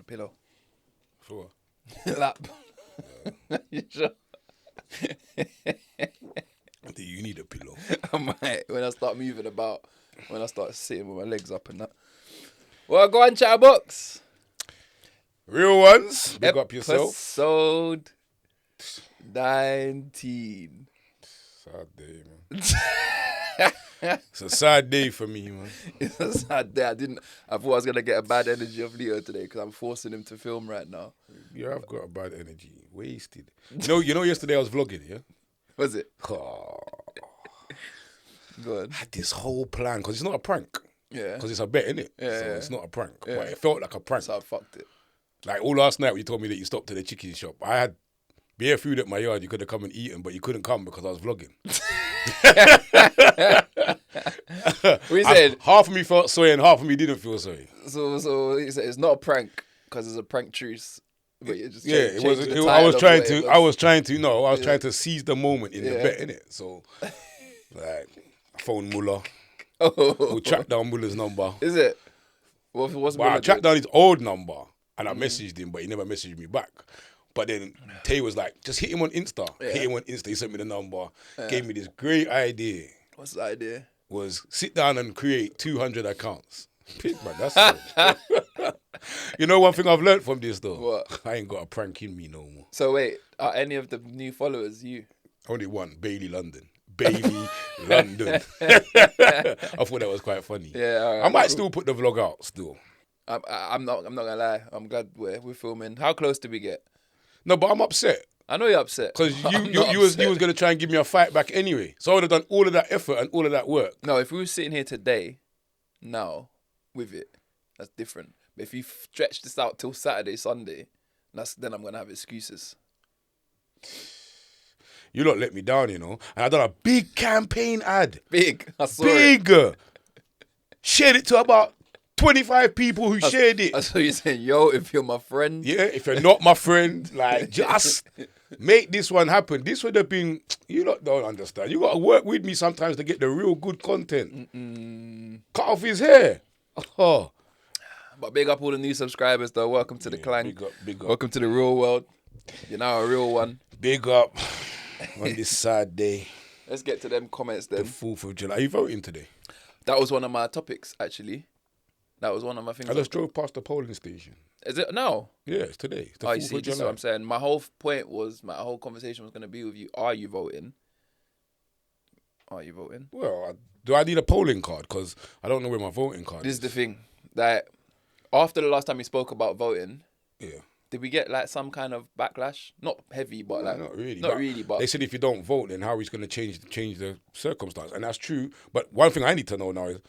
pillow. For Lap. You sure? do you need a pillow? I might when I start moving about, when I start sitting with my legs up and that. Well, go on, CHATaBOX. Real ones, big up yourself. Episode 19. Sad day, man. It's a sad day for me, man. It's a sad day. I thought I was gonna get a bad energy of LITO today because I'm forcing him to film right now. Yeah, I've got a bad energy. Wasted. You know, yesterday I was vlogging, yeah? Was it? Oh, Good. I had this whole plan, because it's not a prank. Yeah. Because it's a bet, innit? Yeah, So yeah. it's not a prank. Yeah. But it felt like a prank. So I fucked it. Like all last night when you told me that you stopped at the chicken shop, I had bare food at my yard. You could have come and eaten, but you couldn't come because I was vlogging. We said half of me felt sorry and half of me didn't feel sorry. so. He said it's not a prank because it's a prank truce. But you just It was. I was trying to seize the moment in the bet, innit? So, like, I phoned Muller. We'll track down Muller's number. Is it? What's Well, I tracked down his old number and I messaged him, but he never messaged me back. But then Tay was like, just hit him on Insta. Yeah. Hit him on Insta. He sent me the number. Gave me this great idea. What's the idea? Was sit down and create 200 accounts. Pig, man, that's it. You know one thing I've learned from this though? What? I ain't got a prank in me no more. So wait, are any of the new followers you? Only one, Bailey London. Bailey London. I thought that was quite funny. Yeah, all right, I might cool. still put the vlog out still. I'm not gonna lie. I'm glad we're filming. How close did we get? No, but I'm upset. I know you're upset. Because I'm you not was upset. going to try and give me a fight back anyway. So I would have done all of that effort and all of that work. No, if we were sitting here today, now, with it, that's different. But if you stretch this out till Saturday, Sunday, then I'm gonna have excuses. You lot let me down, you know. And I done a big campaign ad. Big, I saw it. Big. Shared it to about 25 people who shared it. I saw you saying, yo, if you're my friend. Yeah, if you're not my friend, like, just make this one happen. This would have been, you lot don't understand. You got to work with me sometimes to get the real good content. Cut off his hair. Oh. But big up all the new subscribers, though. Welcome to the clan. Big up. Welcome to the real world. You're now a real one. Big up on this sad day. Let's get to them comments The then. 4th of July. Are you voting today? That was one of my topics, actually. That was one of my things. I just drove past the polling station. Is it now? Yeah, it's today. It's the Oh, 4th you see, of this is July. what I'm saying. My whole point was, my whole conversation was going to be with you. Are you voting? Are you voting? Well, do I need a polling card? Because I don't know where my voting card This is. is the thing. That after the last time we spoke about voting, Yeah. did we get like some kind of backlash? Not heavy, but like Not really. Not really, but they said if you don't vote, then how he's going to change the circumstance, and that's true. But one thing I need to know now is,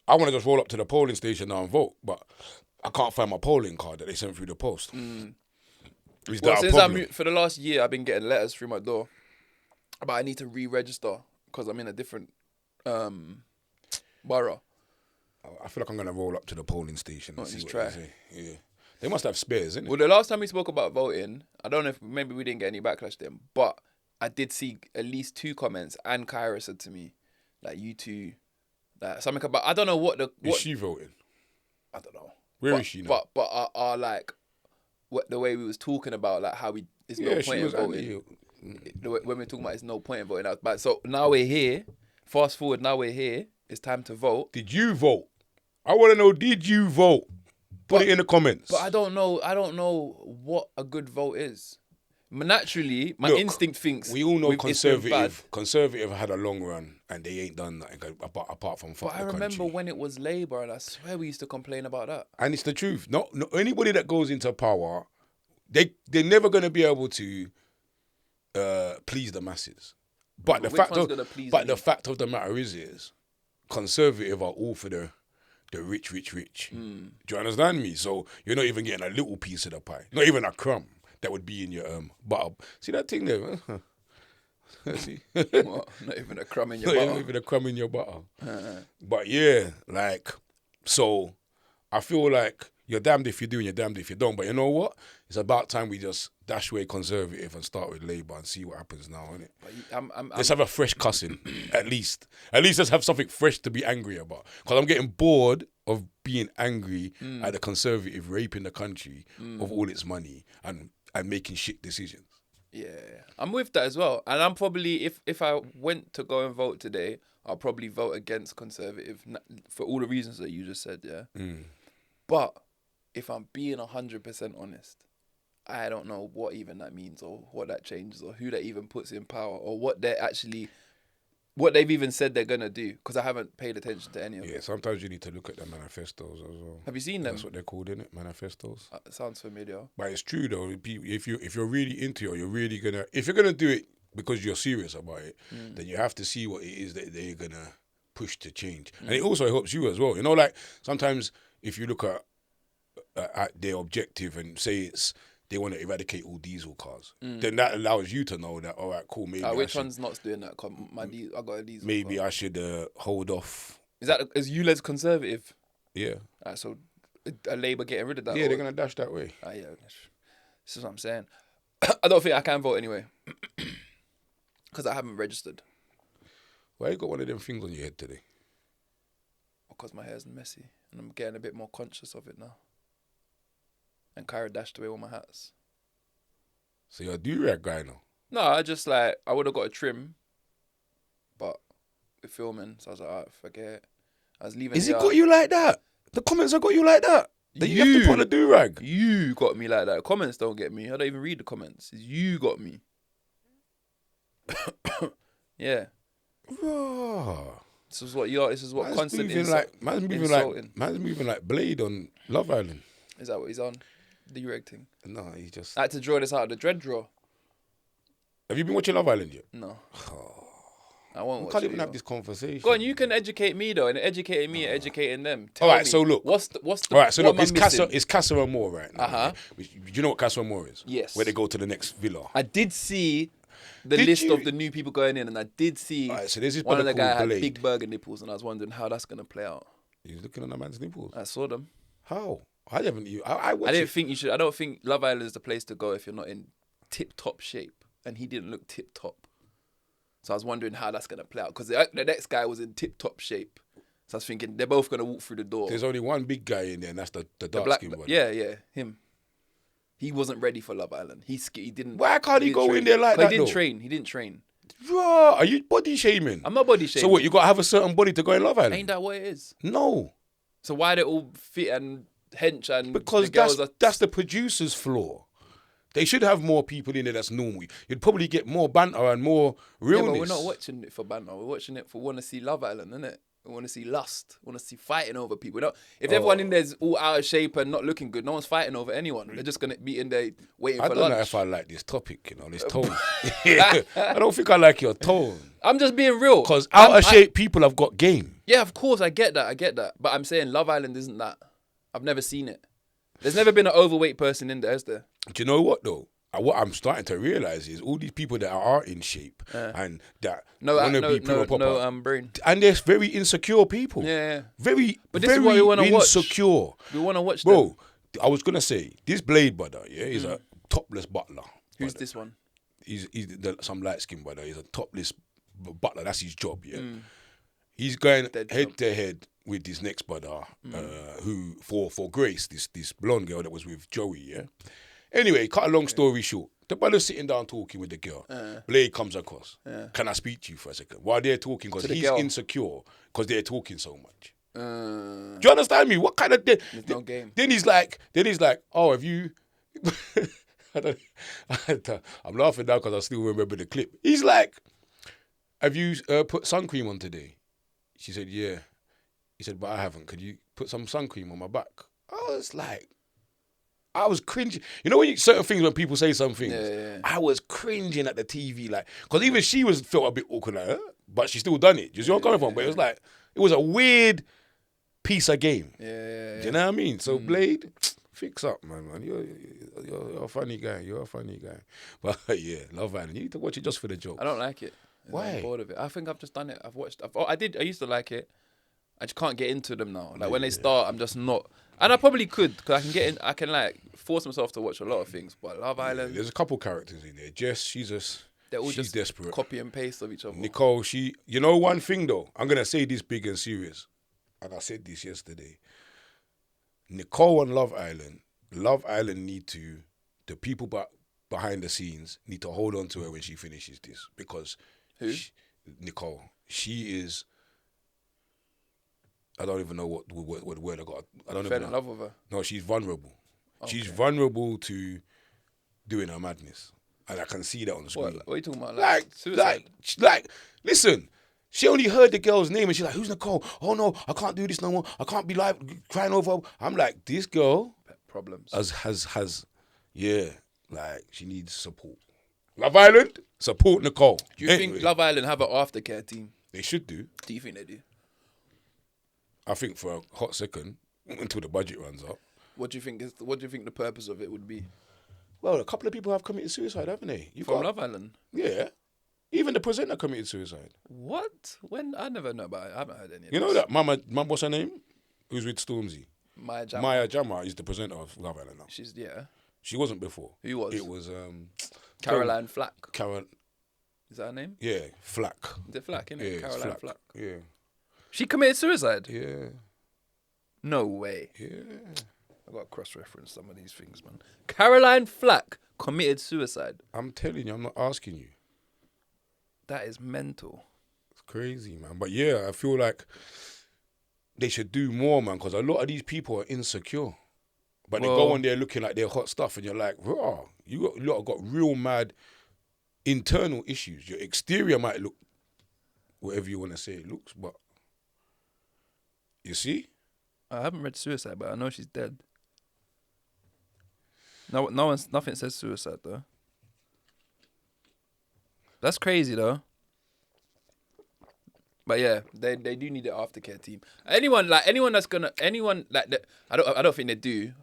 I want to just roll up to the polling station now and vote, but I can't find my polling card that they sent through the post. Is well, that a since problem? for the last year, I've been getting letters through my door, but I need to re-register because I'm in a different borough. I feel like I'm going to roll up to the polling station and Oh, see just what try. they say. Yeah, they must have spares, innit? Well, the last time we spoke about voting, I don't know if maybe we didn't get any backlash then, but I did see at least 2 comments, and Kyra said to me, like, you two, like, something about, I don't know what the... Is she voting? I don't know. Where is she now? But are like, what the way we was talking about, like, how it's no point in voting. When we're talking about it's no point in voting. But so now we're here, fast forward, now we're here, it's time to vote. Did you vote? I want to know, did you vote? Put it in the comments. But I don't know what a good vote is. Naturally, my Look, instinct thinks we all know it's been bad. Conservative had a long run and they ain't done nothing apart from fuck But I the remember country. when it was Labour, and I swear we used to complain about that. And it's the truth. Not anybody that goes into power, they're never going to be able to please the masses. But the Which fact one's of gonna please but me? the fact of the matter is, conservative are all for the rich. Hmm. Do you understand me? So you're not even getting a little piece of the pie, not even a crumb that would be in your butter. See that thing there? See, What? Not even a crumb in your not butter. even a crumb in your butter. But yeah, like, so I feel like you're damned if you do and you're damned if you don't. But you know what? It's about time we just dash away conservative and start with Labour and see what happens now, innit? Let's have a fresh cussing, at least. At least let's have something fresh to be angry about. Because I'm getting bored of being angry at the Conservative raping the country of all its money and making shit decisions. Yeah, I'm with that as well. And I'm probably, if I went to go and vote today, I'll probably vote against Conservative for all the reasons that you just said, yeah? But if I'm being 100% honest, I don't know what even that means or what that changes or who that even puts in power or what they've even said they're going to do, because I haven't paid attention to any of it. Yeah, sometimes you need to look at the manifestos as well. Have you seen them? That's what they're called, innit? Manifestos. Sounds familiar. But it's true though. If you're really into it, if you're gonna do it because you're serious about it, then you have to see what it is that they're gonna push to change, and it also helps you as well. You know, like sometimes if you look at their objective and say they want to eradicate all diesel cars, then that allows you to know that, all right, cool, maybe which one's not doing that? I got a diesel maybe car. I should hold off. Is ULEZ Conservative? Yeah. So a Labour getting rid of that? Yeah, they're going to dash that way. Yeah. This is what I'm saying. I don't think I can vote anyway. Because I haven't registered. Why you got one of them things on your head today? Because my hair's messy. And I'm getting a bit more conscious of it now. And Kyra dashed away all my hats. So you're a do-rag guy now? No, I would have got a trim. But we're filming. So I was like, alright, forget it. I was leaving. Is it got you like that? The comments have got you like that? That you have to put on a do-rag? You got me like that. Comments don't get me. I don't even read the comments. You got me. Yeah. This is what constant insult. Man's moving like Blade on Love Island. Is that what he's on? The reg thing? No, he just... I had to draw this out of the dread drawer. Have you been watching Love Island yet? No. I won't watch it. Can't even have this conversation. Go on, you can educate me though, and educating me, educating them. All right, so look. What's the all right, so look, it's Casa Amor right now. Uh-huh. Do you know what Casa Amor is? Yes. Where they go to the next villa. I did see the list of the new people going in, and I did see so there's this one of the guys had Blade. big burger nipples, and I was wondering how that's going to play out. He's looking at that man's nipples. I saw them. How? I haven't. I didn't think you should. I don't think Love Island is the place to go if you're not in tip-top shape, and he didn't look tip-top. So I was wondering how that's going to play out, because the next guy was in tip-top shape. So I was thinking they're both going to walk through the door. There's only one big guy in there, and that's the dark-skinned one. Yeah, him. He wasn't ready for Love Island. He didn't. Why can't he go in there like that? He didn't train. Bro, are you body shaming? I'm not body shaming. So what? You got to have a certain body to go in Love Island? Ain't that what it is? No. So why they all fit and hench and because that's the producer's flaw. They should have more people in there that's normal. You'd probably get more banter and more realness. Yeah, but we're not watching it for banter. We're watching it for want to see Love Island, innit? We want to see lust. We want to see fighting over people. If everyone in there's all out of shape and not looking good, no one's fighting over anyone. They're just going to be in there waiting for lunch. I don't know if I like this topic, this tone. I don't think I like your tone. I'm just being real. Because out of shape people have got game. Yeah, of course, I get that. But I'm saying Love Island isn't that. I've never seen it. There's never been an overweight person in there, is there? Do you know what, though? What I'm starting to realise is all these people that are in shape and that want to be proper, brain. And they're very insecure people. Yeah. Very, but this is what we want to watch. Insecure. We want to watch Bro, I was going to say, this Blade brother, he's a topless butler. Who's this one? He's some light-skinned brother. He's a topless butler. That's his job, He's going head to head with this next brother, who, for Grace, this blonde girl that was with Joey, Anyway, cut a long story short. The brother's sitting down talking with the girl. Blade comes across. Can I speak to you for a second? While they're talking, because he's insecure, because they're talking so much. Do you understand me? What kind of... There's no game. Then he's like, oh, have you... I'm laughing now because I still remember the clip. He's like, have you put sun cream on today? She said, yeah. He said, but I haven't. Could you put some sun cream on my back? I was cringing. You know certain things when people say some things? Yeah. I was cringing at the TV, because even she felt a bit awkward, but she still done it. You see where I'm coming from? But it was a weird piece of game. Yeah. Do you know what I mean? So Blade, fix up, man. You're a funny guy. You're a funny guy. But yeah, Love Island. You need to watch it just for the jokes. I don't like it. Why? I'm bored of it. I think I've just done it. I used to like it. I just can't get into them now. When they start, I'm just not. And I probably could, because I can force myself to watch a lot of things. But Love Island, there's a couple characters in there. Jess, she's just desperate. Copy and paste of each other. Nicole, you know one thing though. I'm gonna say this big and serious, and I said this yesterday. Nicole on Love Island need to, the people behind the scenes need to hold on to her when she finishes this, because Nicole, she is, I don't even know what word I got. I don't Fell even in know. love with her. No, she's vulnerable. Okay. She's vulnerable to doing her madness. And I can see that on the screen. What are you talking about? Suicide? Like, listen, she only heard the girl's name and she's like, who's Nicole? Oh no, I can't do this no more. I can't be like crying over. I'm like, this girl problems has like, she needs support. Love Island, support Nicole. Do you think Love Island have an aftercare team? They should do. Do you think they do? I think for a hot second, until the budget runs up. What do you think the purpose of it would be? Well, a couple of people have committed suicide, haven't they? From Love Island? Yeah. Even the presenter committed suicide. What? When? I never know about it. I haven't heard any of You know that Mama, what's her name? Who's with Stormzy? Maya Jama is the presenter of Love Island now. She wasn't before. Who was? It was Caroline Flack. Is that her name? Yeah, Flack. Is it Flack, isn't it? Yeah, Caroline Flack. Yeah. She committed suicide? Yeah. No way. Yeah. I got to cross-reference some of these things, man. Caroline Flack committed suicide. I'm telling you, I'm not asking you. That is mental. It's crazy, man. But yeah, I feel like they should do more, man, because a lot of these people are insecure. But they go on there looking like they're hot stuff, and you're like, raw, you lot have got real mad internal issues. Your exterior might look whatever you want to say it looks, but you see? I haven't read suicide, but I know she's dead. Nothing says suicide though. That's crazy though. But yeah, they do need an aftercare team. Anyone that's gonna I don't think they do,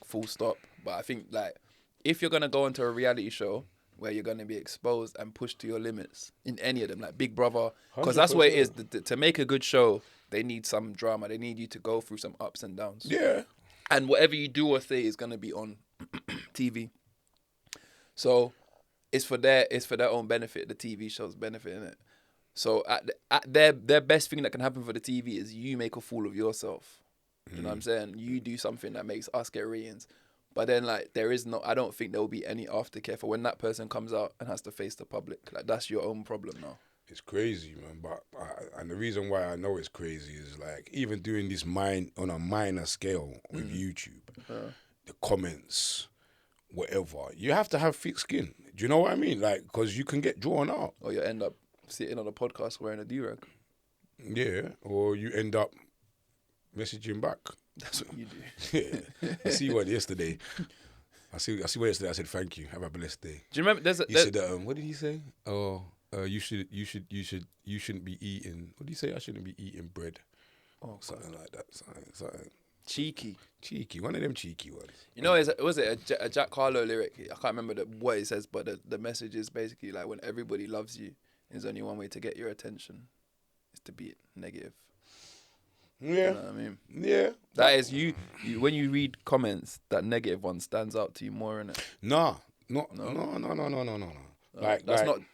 full stop. But I think like if you're gonna go into a reality show where you're gonna be exposed and pushed to your limits in any of them, like Big Brother, because that's what it is. To make a good show, they need some drama. They need you to go through some ups and downs. Yeah. And whatever you do or say is gonna be on TV. So it's for their own benefit. The TV show's benefiting it. So at their best thing that can happen for the TV is you make a fool of yourself. You know what I'm saying? You do something that makes us get ratings. But then like I don't think there will be any aftercare for when that person comes out and has to face the public. Like that's your own problem now. It's crazy, man. But and the reason why I know it's crazy is like even doing this on a minor scale with YouTube, the comments, whatever, you have to have thick skin. Do you know what I mean? Like, because you can get drawn out. Or you end up sitting on a podcast wearing a do-rag. Yeah, or you end up messaging back. That's what you do. Yeah. I see one yesterday. I see one yesterday. I said, thank you. Have a blessed day. Do you remember? He said, what did he say? Oh, you shouldn't be eating. What did he say? I shouldn't be eating bread. Oh, something like that. Something. Cheeky. One of them cheeky ones. You know, was it a Jack Harlow lyric? I can't remember what it says, but the message is basically like when everybody loves you, there's only one way to get your attention. Is to be negative. Yeah. You know what I mean? Yeah. That is you when you read comments, that negative one stands out to you more, innit? No.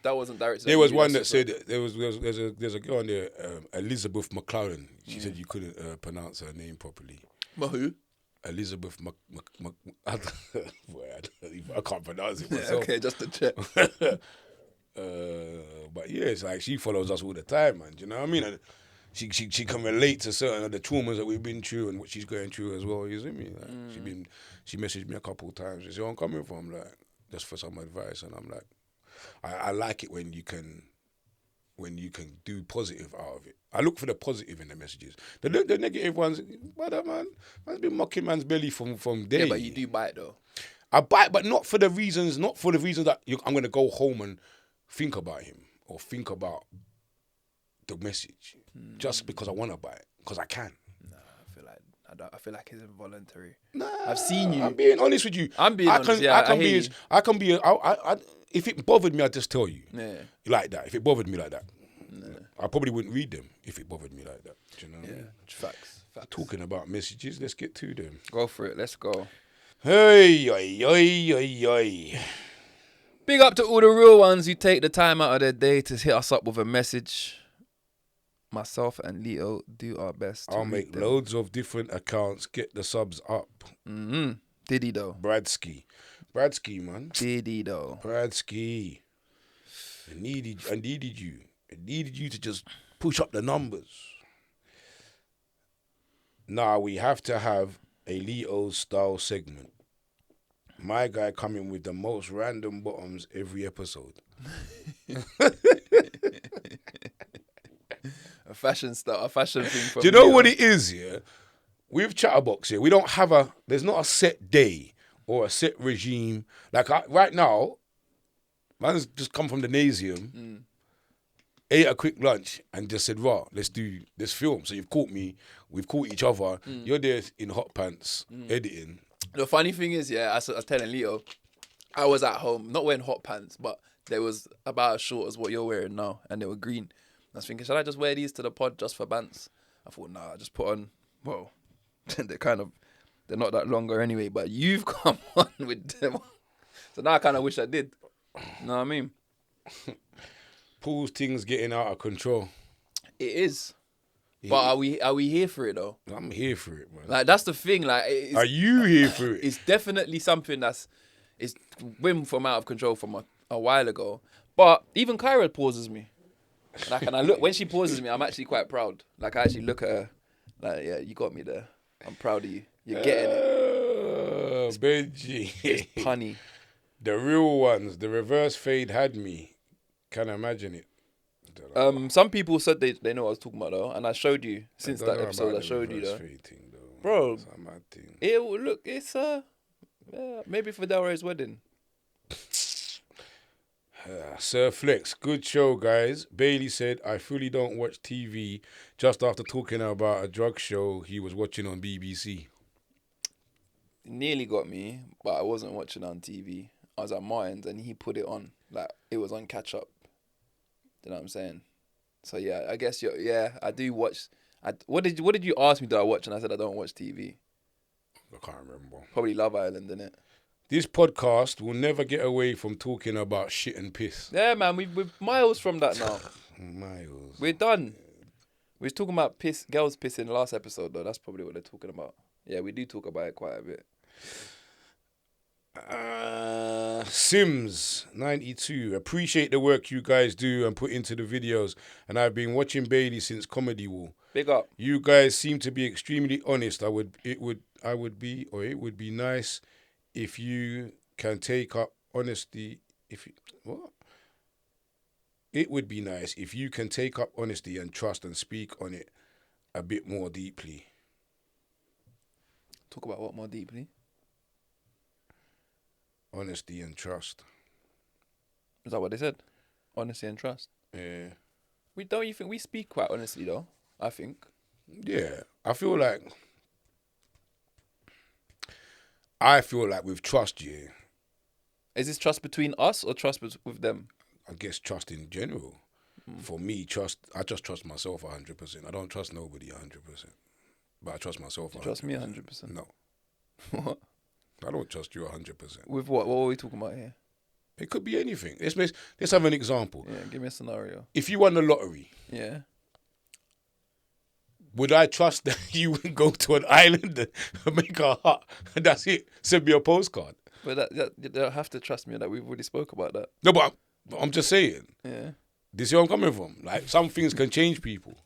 That wasn't directed. There was one that said there's a girl on there, Elizabeth McLaren. She said you couldn't pronounce her name properly. But who? Elizabeth I can't pronounce it myself. Okay, just to check. But yeah, it's like she follows us all the time, man. Do you know what I mean? And she can relate to certain of the traumas that we've been through and what she's going through as well. You see me? Like, she messaged me a couple of times. She said, "Where I'm coming from, like, just for some advice." And I'm like, I like it when you can do positive out of it. I look for the positive in the messages. The negative ones, brother, man's been mocking man's belly from day. Yeah, but you do bite though. I bite, but not for the reasons that I'm going to go home and think about him or think about the message just because I want to bite, because I can. Nah, I feel like it's involuntary. Nah, I've seen you. I'm being honest with you. I'm being honest. If it bothered me, I'd just tell you. Yeah. Like that. If it bothered me like that, I probably wouldn't read them if it bothered me like that. Do you know what I mean? Facts. Talking about messages, let's get to them. Go for it. Let's go. Hey. Big up to all the real ones who take the time out of their day to hit us up with a message. Myself and Lito do our best to I'll make loads of different accounts, get the subs up. Did he though? Bradsky, man. Did he though? Bradsky. I needed you. I needed you to just push up the numbers. Now we have to have a Lito style segment. My guy coming with the most random bottoms every episode. A fashion thing. From Do you know what it is here? With CHATaBOX here, we don't have there's not a set day or a set regime. Like right now, man's just come from the Nasium, ate a quick lunch and just said, "Right, let's do this film." So you've caught me, we've caught each other. You're there in hot pants, editing. The funny thing is, yeah, I was telling Lito, I was at home, not wearing hot pants, but they was about as short as what you're wearing now, and they were green. I was thinking, should I just wear these to the pod just for bants? I thought, nah, I just put on, well, they're not that longer anyway, but you've come on with them. So now I kind of wish I did. You know what I mean? Paul's things getting out of control. It is. But are we here for it though? I'm here for it, man. Like that's the thing. Like, are you here for it? It's definitely something it's whim from out of control from a while ago. But even Kyra pauses me. Like, and I look when she pauses me, I'm actually quite proud. Like I actually look at her, like, yeah, you got me there. I'm proud of you. You're getting it. Benji. It's punny. The real ones, the reverse fade had me. Can't imagine it. Some people said they know what I was talking about though, and I showed you since that episode. I showed you though, bro. It look, it's maybe for Delray's wedding. Sir Flex, good show, guys. Bailey said, I fully don't watch TV just after talking about a drug show he was watching on BBC. It nearly got me, but I wasn't watching on TV. I was at Martin's and he put it on. Like, it was on catch up. You know what I'm saying? So, yeah, I guess, I do watch. What did you ask me, do I watch? And I said, I don't watch TV. I can't remember. Probably Love Island, innit? This podcast will never get away from talking about shit and piss. Yeah, man, we're miles from that now. Miles. We're done. We was talking about girls pissing in the last episode, though. That's probably what they're talking about. Yeah, we do talk about it quite a bit. Sims 92. Appreciate the work you guys do and put into the videos. And I've been watching Bailey since Comedy Wall. Big up. You guys seem to be extremely honest. It would be nice if you can take up honesty. It would be nice if you can take up honesty and trust and speak on it a bit more deeply. Talk about what more deeply? Honesty and trust. Is that what they said? Honesty and trust. Yeah. Don't you think we speak quite honestly though? I think. Yeah. I feel like with trust, yeah. Is this trust between us or trust with them? I guess trust in general. For me, I just trust myself 100%. I don't trust nobody 100%. But I trust myself 100%. You trust me 100%? No. What? I don't trust you 100%. With what? What are we talking about here? It could be anything. Let's have an example. Yeah, give me a scenario. If you won the lottery, yeah, would I trust that you would go to an island and make a hut and that's it? Send me a postcard. But that you don't have to trust me that we've already spoke about that. No, but I'm just saying. Yeah. This is where I'm coming from. Like, some things can change people.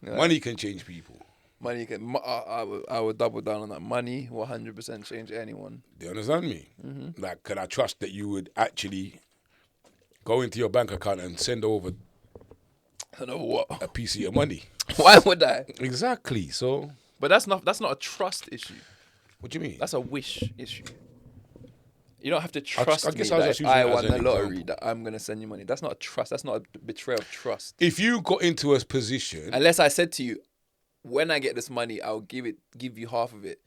Yeah. Money can change people. Money can. I would double down on that. Money will 100% change anyone. Do you understand me? Mm-hmm. Like, can I trust that you would actually go into your bank account and send over a piece of your money? Why would I? Exactly. So, but that's not a trust issue. What do you mean? That's a wish issue. You don't have to trust me that if I won the lottery that I'm going to send you money. That's not a trust. That's not a betrayal of trust. If you got into a position... Unless I said to you, when I get this money, I'll give you half of it.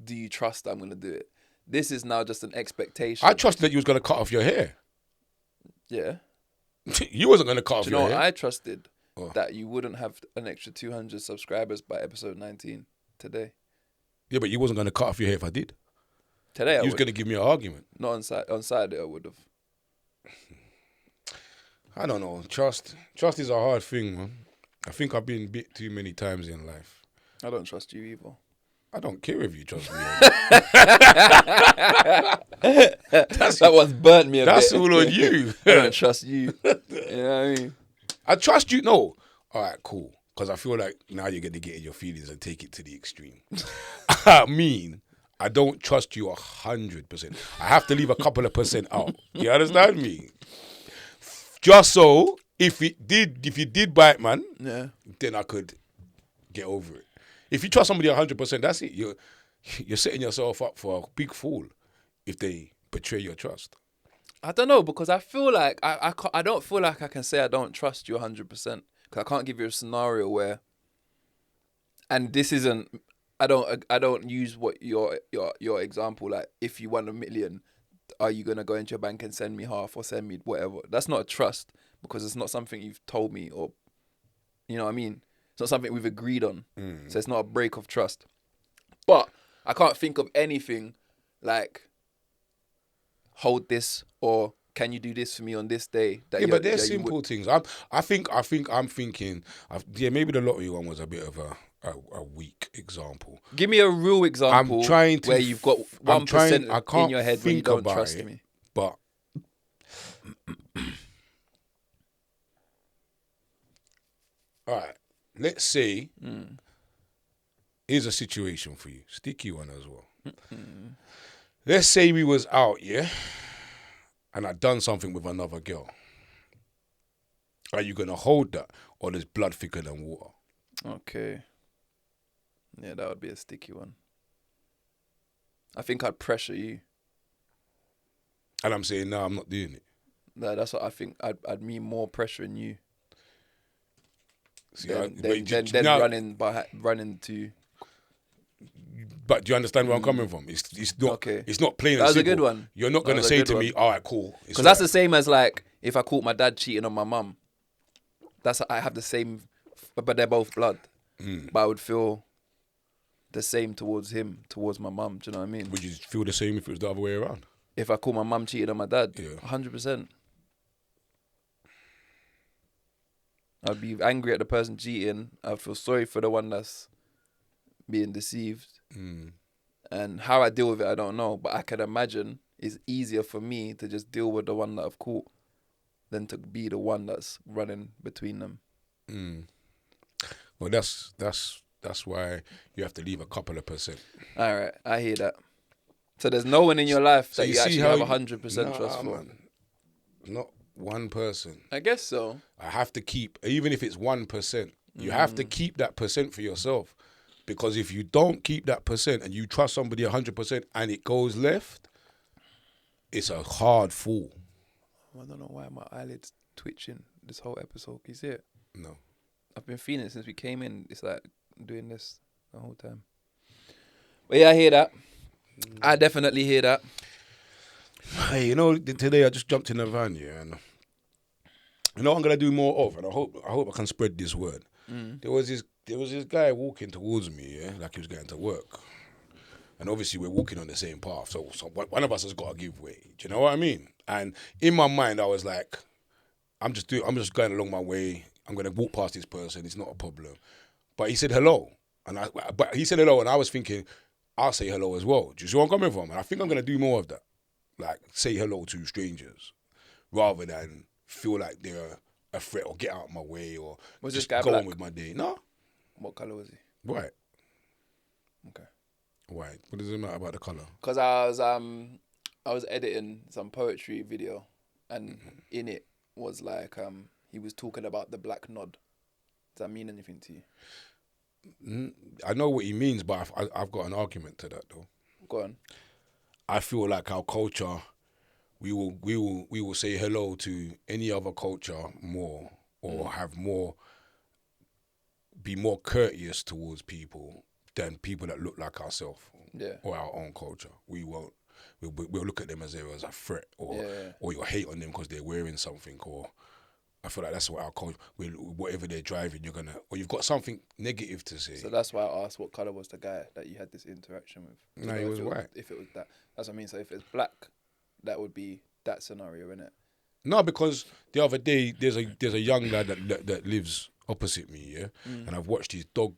Do you trust that I'm going to do it? This is now just an expectation. I trusted that you was going to cut off your hair. Yeah. You wasn't going to cut off your hair. Do you know what I trusted? Oh. That you wouldn't have an extra 200 subscribers by episode 19 today. Yeah, but you wasn't going to cut off your hair if I did. Today, you was going to give me an argument. Not on Saturday, I would have. I don't know. Trust is a hard thing, man. I think I've been bit too many times in life. I don't trust you either. I don't care if you trust me. That one's burnt me a bit. That's all on you. I don't trust you. You know what I mean? I trust you. No. All right, cool. Because I feel like now you're going to get in your feelings and take it to the extreme. I mean, I don't trust you 100%. I have to leave a couple of percent out. You understand me? Just so, if you did bite, man, then I could get over it. If you trust somebody 100%, that's it. You're setting yourself up for a big fool if they betray your trust. I don't know, because I feel like I don't feel like I can say I don't trust you 100%, because I can't give you a scenario where, and this isn't, I don't use what your example, like if you won $1 million, are you gonna go into your bank and send me half or send me whatever? That's not a trust, because it's not something you've told me, or you know what I mean. It's not something we've agreed on, so it's not a break of trust. But I can't think of anything like hold this or can you do this for me on this day? But they're simple things. I think I'm thinking. Maybe the lottery one was a bit of a weak example. Give me a real example. I'm trying to where you've got 1% in your head where you don't trust me. But all right. Let's say, here's a situation for you. Sticky one as well. Let's say we was out, yeah? And I'd done something with another girl. Are you going to hold that? Or there's blood thicker than water? Okay. Yeah, that would be a sticky one. I think I'd pressure you. And I'm saying, no, I'm not doing it. No, that's what I think. I'd mean more pressure in you. See, then running to. But do you understand where I'm coming from? It's not. Okay. It's not plain and simple. That was a good one. You're not going to say to me, "All right, cool." Because that's the same as like if I caught my dad cheating on my mum. I have the same, but they're both blood. But I would feel the same towards him, towards my mum. Do you know what I mean? Would you feel the same if it was the other way around? If I caught my mum cheating on my dad, 100%. I'd be angry at the person cheating. I'd feel sorry for the one that's being deceived. And how I deal with it, I don't know. But I can imagine it's easier for me to just deal with the one that I've caught than to be the one that's running between them. Well, that's why you have to leave a couple of percent. All right, I hear that. So there's no one in your life that you actually have 100% trust for? Man, not one person. I guess so. I have to keep, even if it's 1%, you have to keep that percent for yourself. Because if you don't keep that percent and you trust somebody 100% and it goes left, it's a hard fall. I don't know why my eyelids twitching this whole episode. Can you see it? No. I've been feeling it since we came in. It's like doing this the whole time. But yeah, I hear that. I definitely hear that. Hey, today I just jumped in a van, and what I'm gonna do more of, and I hope I can spread this word. There was this guy walking towards me, like he was getting to work, and obviously we're walking on the same path, so one of us has got to give way. Do you know what I mean? And in my mind, I was like, I'm just going along my way. I'm gonna walk past this person. It's not a problem. But he said hello, and I was thinking, I'll say hello as well. Do you see where I'm coming from? And I think I'm gonna do more of that. Like, say hello to strangers rather than feel like they're a threat or get out of my way or was just this guy go black? on with my day. No. What colour was he? White. Okay. White. What does it matter about the colour? Because I was editing some poetry video, and in it was like he was talking about the black nod. Does that mean anything to you? I know what he means, but I've got an argument to that though. Go on. I feel like our culture, we will say hello to any other culture more, or be more courteous towards people than people that look like ourselves, or our own culture. We won't. We'll look at them as a threat, or you'll hate on them because they're wearing something, or I feel like that's what our culture. Whatever they're driving, you've got something negative to say. So that's why I asked what colour was the guy that you had this interaction with. No, he was white. If it was that, that's what I mean. So if it's black, that would be that scenario, innit? No, because the other day there's a young lad that lives opposite me, yeah, and I've watched his dog.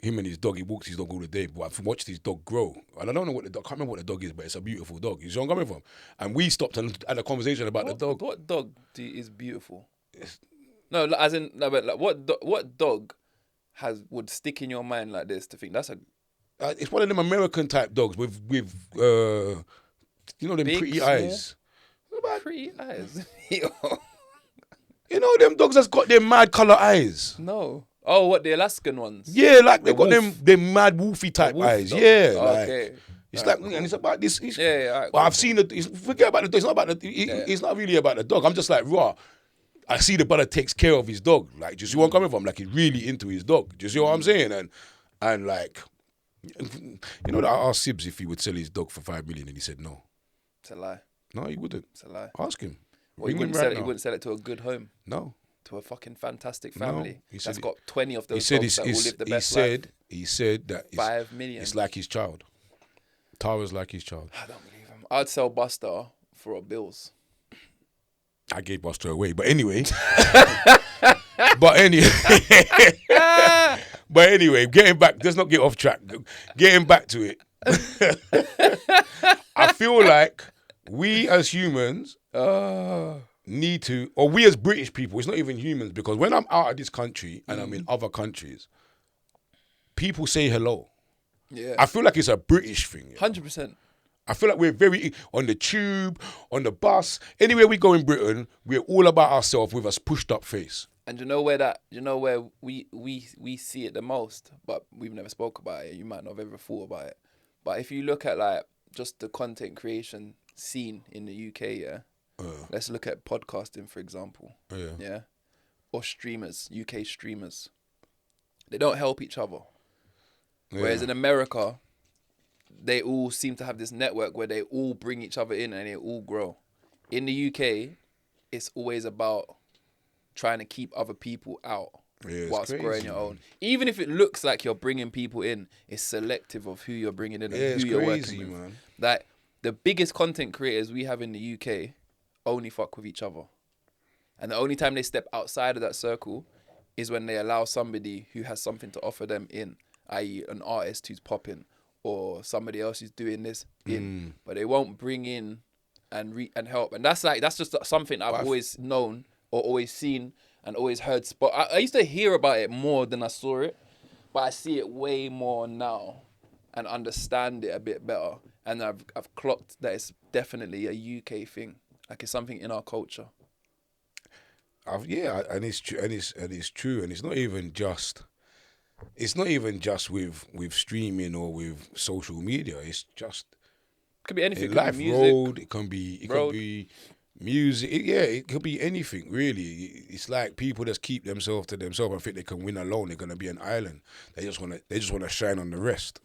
Him and his dog, he walks his dog all the day, but I've watched his dog grow. And I don't know what the dog, I can't remember what the dog is, but it's a beautiful dog. You see where I'm coming from? And we stopped and had a conversation about the dog. What dog is beautiful? No, as in, no, but like, what dog would stick in your mind like this to think that's a... it's one of them American type dogs with you know, them big, pretty small, eyes. Pretty eyes? You know them dogs that's got them mad colour eyes? No. Oh, what, the Alaskan ones? Yeah, like they've got them mad wolfy type eyes. Dog. Yeah, okay. It's like, and it's about this. Right, but I've seen it. Forget about the dog. It's not about the. It's not really about the dog. I'm just like, raw. I see the brother takes care of his dog. Like, do you see where I'm coming from? Like, he's really into his dog. Do you see what I'm saying? And like, you know, I asked Sibs if he would sell his dog for $5 million, and he said no. It's a lie. No, he wouldn't. It's a lie. Ask him. Well, he wouldn't sell it to a good home. No. To a fucking fantastic family that's got 20 of those dogs that will live the best life. He said that $5 million. It's like his child. Tara's like his child. I don't believe him. I'd sell Buster for a bills. I gave Buster away, but anyway. but anyway, getting back. Let's not get off track. Getting back to it. I feel like we as humans need to, or we as British people, it's not even humans, because when I'm out of this country and I'm in other countries, people say hello. Yeah. I feel like it's a British thing. 100%. I feel like we're very, on the tube, on the bus, anywhere we go in Britain, we're all about ourselves with a pushed up face. And you know where we see it the most, but we've never spoke about it. You might not have ever thought about it. But if you look at like just the content creation scene in the UK, yeah. Let's look at podcasting, for example. Yeah. Or streamers, UK streamers. They don't help each other. Yeah. Whereas in America, they all seem to have this network where they all bring each other in and they all grow. In the UK, it's always about trying to keep other people out whilst growing your own. Even if it looks like you're bringing people in, it's selective of who you're bringing in and who you're working with. Man. Like, the biggest content creators we have in the UK only fuck with each other. And the only time they step outside of that circle is when they allow somebody who has something to offer them in, i.e. an artist who's popping or somebody else who's doing this in. But they won't bring in and help. And that's just something I've always known or always seen and always heard. But I used to hear about it more than I saw it. But I see it way more now and understand it a bit better. And I've clocked that it's definitely a UK thing. Like, it's something in our culture. And it's true, and it's true, and it's not even just with streaming or with social media. It's just it could be anything. Life, it can be music. It could be anything really. It's like people just keep themselves to themselves and think they can win alone. They're gonna be an island. They just wanna shine on the rest,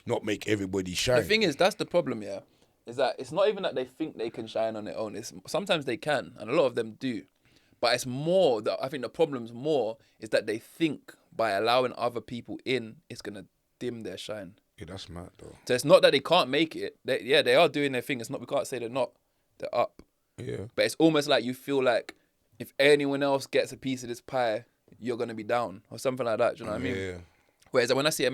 not make everybody shine. The thing is, that's the problem. Yeah. Is that it's not even that they think they can shine on their own. Sometimes they can, and a lot of them do. But it's more that I think the problem's more is that they think by allowing other people in, it's gonna dim their shine. Yeah, that's mad though. So it's not that they can't make it. They are doing their thing. It's not, we can't say they're not. They're up. Yeah. But it's almost like you feel like if anyone else gets a piece of this pie, you're gonna be down or something like that. Do you know what I mean? Yeah. Whereas when I see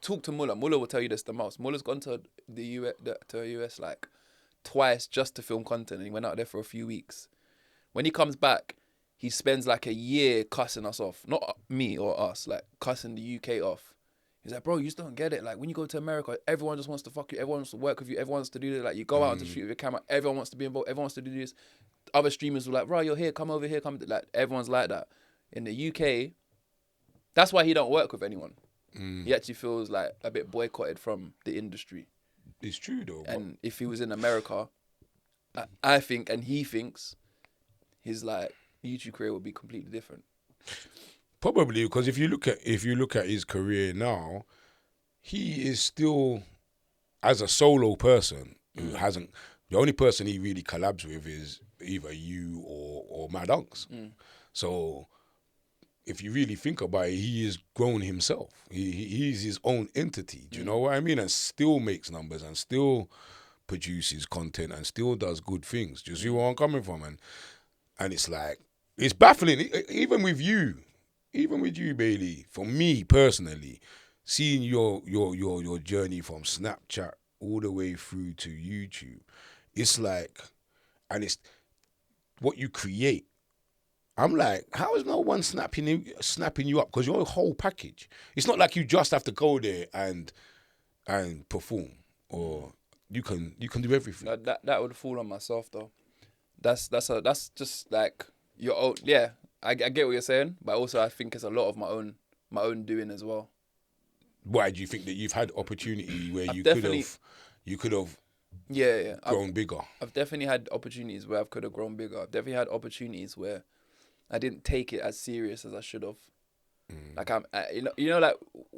talk to Muller. Muller will tell you this the most. Muller's gone to the US like twice just to film content, and he went out there for a few weeks. When he comes back, he spends like a year cussing us off. Not me or us, like cussing the UK off. He's like, bro, you just don't get it. Like, when you go to America, everyone just wants to fuck you. Everyone wants to work with you. Everyone wants to do this. Like, you go out to shoot with your camera. Everyone wants to be involved. Everyone wants to do this. Other streamers were like, bro, you're here. Come over here. Come. Like, everyone's like that. In the UK, that's why he don't work with anyone. He actually feels like a bit boycotted from the industry. It's true though. And if he was in America, I think, and he thinks, his like YouTube career would be completely different. Probably, because if you look at his career now, he is still, as a solo person who hasn't. The only person he really collabs with is either you or Mad Unks. So, if you really think about it, he has grown himself. He's his own entity. Do you know what I mean? And still makes numbers and still produces content and still does good things. Do you see where I'm coming from? And it's like, it's baffling. Even with you, even with you, Bailey, for me personally, seeing your journey from Snapchat all the way through to YouTube, it's like, and it's what you create. I'm like, how is no one snapping you up? Because you're a whole package. It's not like you just have to go there and perform, or you can do everything. That would fall on myself though. That's just like your own. Yeah, I get what you're saying, but also I think it's a lot of my own doing as well. Why do you think that you've had opportunity where you could have grown bigger? I've definitely had opportunities where I could have grown bigger. I've definitely had opportunities where I didn't take it as serious as I should have. Like like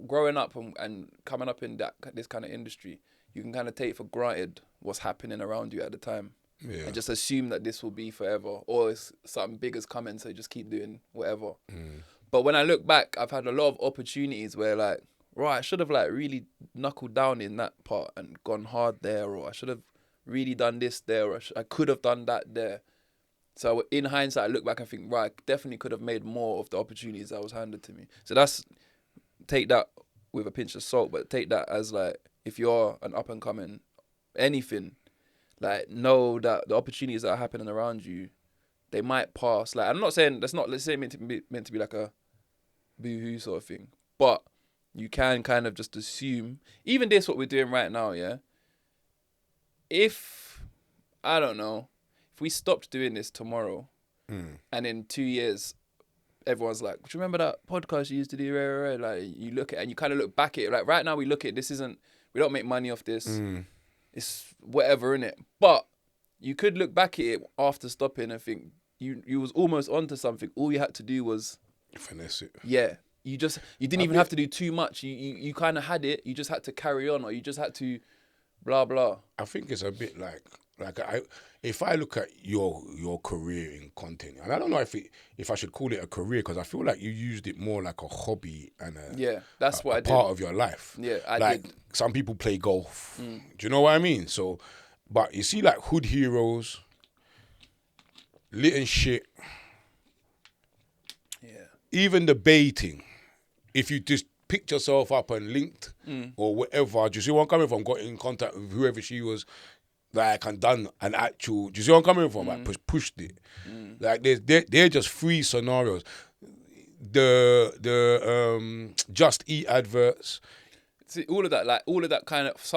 growing up and coming up in this kind of industry, you can kind of take for granted what's happening around you at the time, and just assume that this will be forever, or it's something big is coming, so just keep doing whatever. But when I look back, I've had a lot of opportunities where like, right, I should have like really knuckled down in that part and gone hard there, or I should have really done this there, or I could have done that there. So in hindsight, I look back and think, right, I definitely could have made more of the opportunities that was handed to me. So take that with a pinch of salt, but take that as like, if you're an up and coming anything, like know that the opportunities that are happening around you, they might pass. Like, I'm not saying let's say meant to be like a boo-hoo sort of thing, but you can kind of just assume, even this what we're doing right now, yeah. If I don't know. If we stopped doing this tomorrow, and in 2 years, everyone's like, do you remember that podcast you used to do? Like, you look at it and you kind of look back at it. Like, right now we look at it, we don't make money off this. It's whatever, innit? But you could look back at it after stopping and think, you was almost onto something. All you had to do was finesse it. Yeah. You didn't even have to do too much. You kind of had it. You just had to carry on, or you just had to blah, blah. I think it's a bit like if I look at your career in content, and I don't know if I should call it a career, because I feel like you used it more like a hobby and that's what I did. Part of your life. Yeah, I did. Some people play golf. Do you know what I mean? So, but you see, like Hood Heroes, Lit and Shit. Yeah. Even the baiting. If you just picked yourself up and linked or whatever, do you see where I'm coming from? Got in contact with whoever she was. Like, and done an actual, do you see where I'm coming from? Like, pushed it. Like, they're just free scenarios. The Just Eat adverts. See, all of that kind of,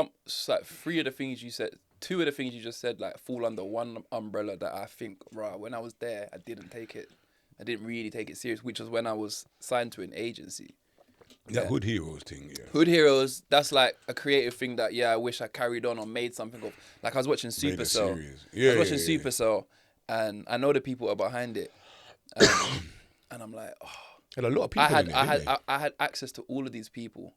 like 3 of the things you said, 2 of the things you just said, like, fall under one umbrella that I think, right, when I was there, I didn't really take it serious, which was when I was signed to an agency. That Hood Heroes thing, yeah. Hood Heroes, that's like a creative thing that, I wish I carried on or made something of. Like, I was watching Supercell. I was watching Supercell, and I know the people are behind it. And I'm like, oh. And a lot of people I had access to all of these people.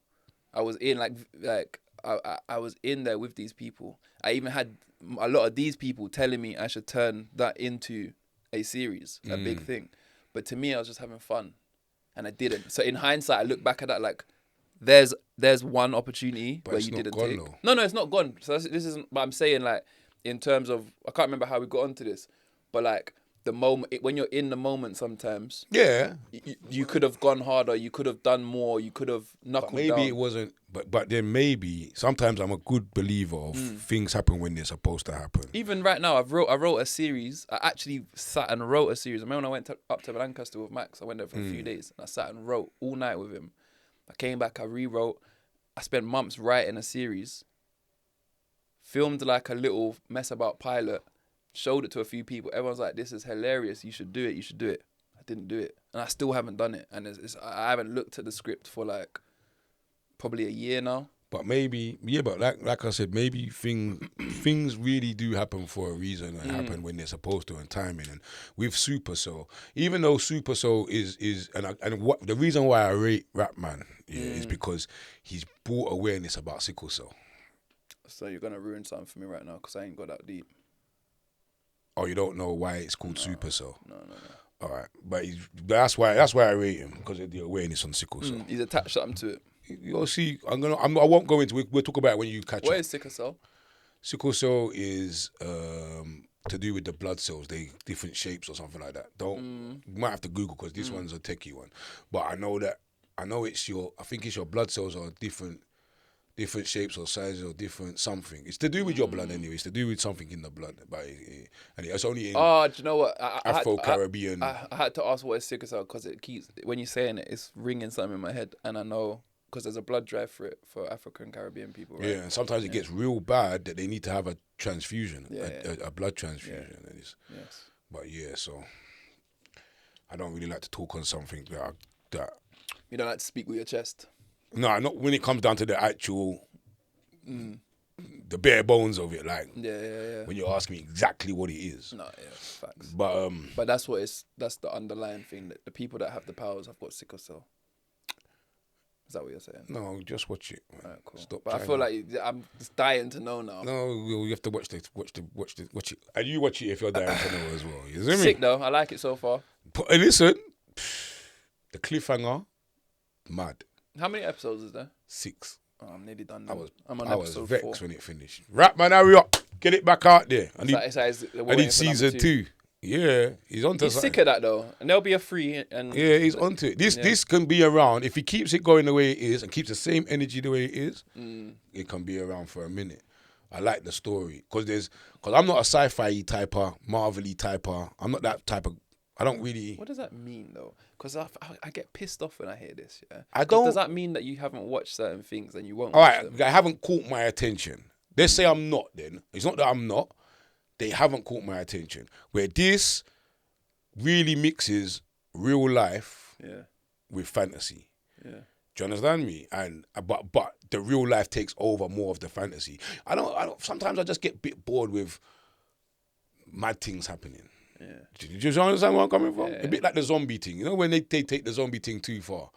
I was in, I was in there with these people. I even had a lot of these people telling me I should turn that into a series, a big thing. But to me, I was just having fun. And I didn't. So in hindsight, I look back at that like, there's one opportunity where you didn't take. No, it's not gone. So this isn't. But I'm saying, like, in terms of, I can't remember how we got onto this, but like the moment when you're in the moment, sometimes you could have gone harder. You could have done more. You could have knuckled down. Maybe it wasn't. But then maybe sometimes I'm a good believer of things happen when they're supposed to happen. Even right now, I wrote a series. I actually sat and wrote a series. I remember when I went up to Lancaster with Max. I went there for a few days and I sat and wrote all night with him. I came back, I rewrote. I spent months writing a series. Filmed like a little mess about pilot. Showed it to a few people. Everyone's like, "This is hilarious. You should do it. You should do it." I didn't do it, and I still haven't done it. And I haven't looked at the script for like probably a year now. But maybe, but like I said, maybe things really do happen for a reason and happen when they're supposed to, and timing. And with Supercell, even though Supercell is what the reason why I rate Rapman is because he's brought awareness about sickle cell. So you're gonna ruin something for me right now because I ain't got that deep. Oh, you don't know why it's called Supercell? No. All right, but that's why I rate him, because of the awareness on sickle cell. He's attached something to it. You'll see. I won't go into it. We'll talk about it when you catch up. What is sickle cell? Sickle cell is to do with the blood cells, they different shapes or something like that. You might have to Google because this one's a techie one. But I know I think it's your blood cells are different shapes or sizes or different something. It's to do with your blood anyway. It's to do with something in the blood. And it's only in do you know what? Afro-Caribbean. I had to ask what is sickle cell because when you're saying it, it's ringing something in my head. And I know because there's a blood drive for it for African Caribbean people, right? Yeah, and sometimes it gets real bad that they need to have a transfusion, a blood transfusion. Yeah. And Yes. But yeah, so I don't really like to talk on something that You don't like to speak with your chest. No, not when it comes down to the actual, the bare bones of it. Like, when you ask me exactly what it is. No, yeah, facts. But that's the underlying thing, that the people that have the powers have got sickle cell. Is that what you're saying? No, just watch it. Alright, cool. Stop. But I feel like I'm just dying to know now. No, you have to watch it. And you watch it if you're dying to know as well. You see me? Sick though. I like it so far. But listen, the cliffhanger, mad. How many episodes is there? 6. Oh, I'm nearly done now. I on was episode vexed 4. when it finished. Rapman, hurry up. Get it back out there. I need season 2. Yeah, he's onto He's sick of that though. And there'll be a 3. And yeah, he's onto it. This can be around. If he keeps it going the way it is and keeps the same energy the way it is, it can be around for a minute. I like the story. Because I'm not a sci-fi typer, Marvel-y typer. I'm not that type of... I don't really... What does that mean though? Because I get pissed off when I hear this. Yeah. I don't... Does that mean that you haven't watched certain things and you won't All watch right, them? I haven't caught my attention. Let's say I'm not then. It's not that I'm not. They haven't caught my attention. Where this really mixes real life with fantasy. Yeah. Do you understand me? And but the real life takes over more of the fantasy. I don't sometimes I just get a bit bored with mad things happening. Yeah. Do you understand where I'm coming from? A bit like the zombie thing. You know when they take the zombie thing too far.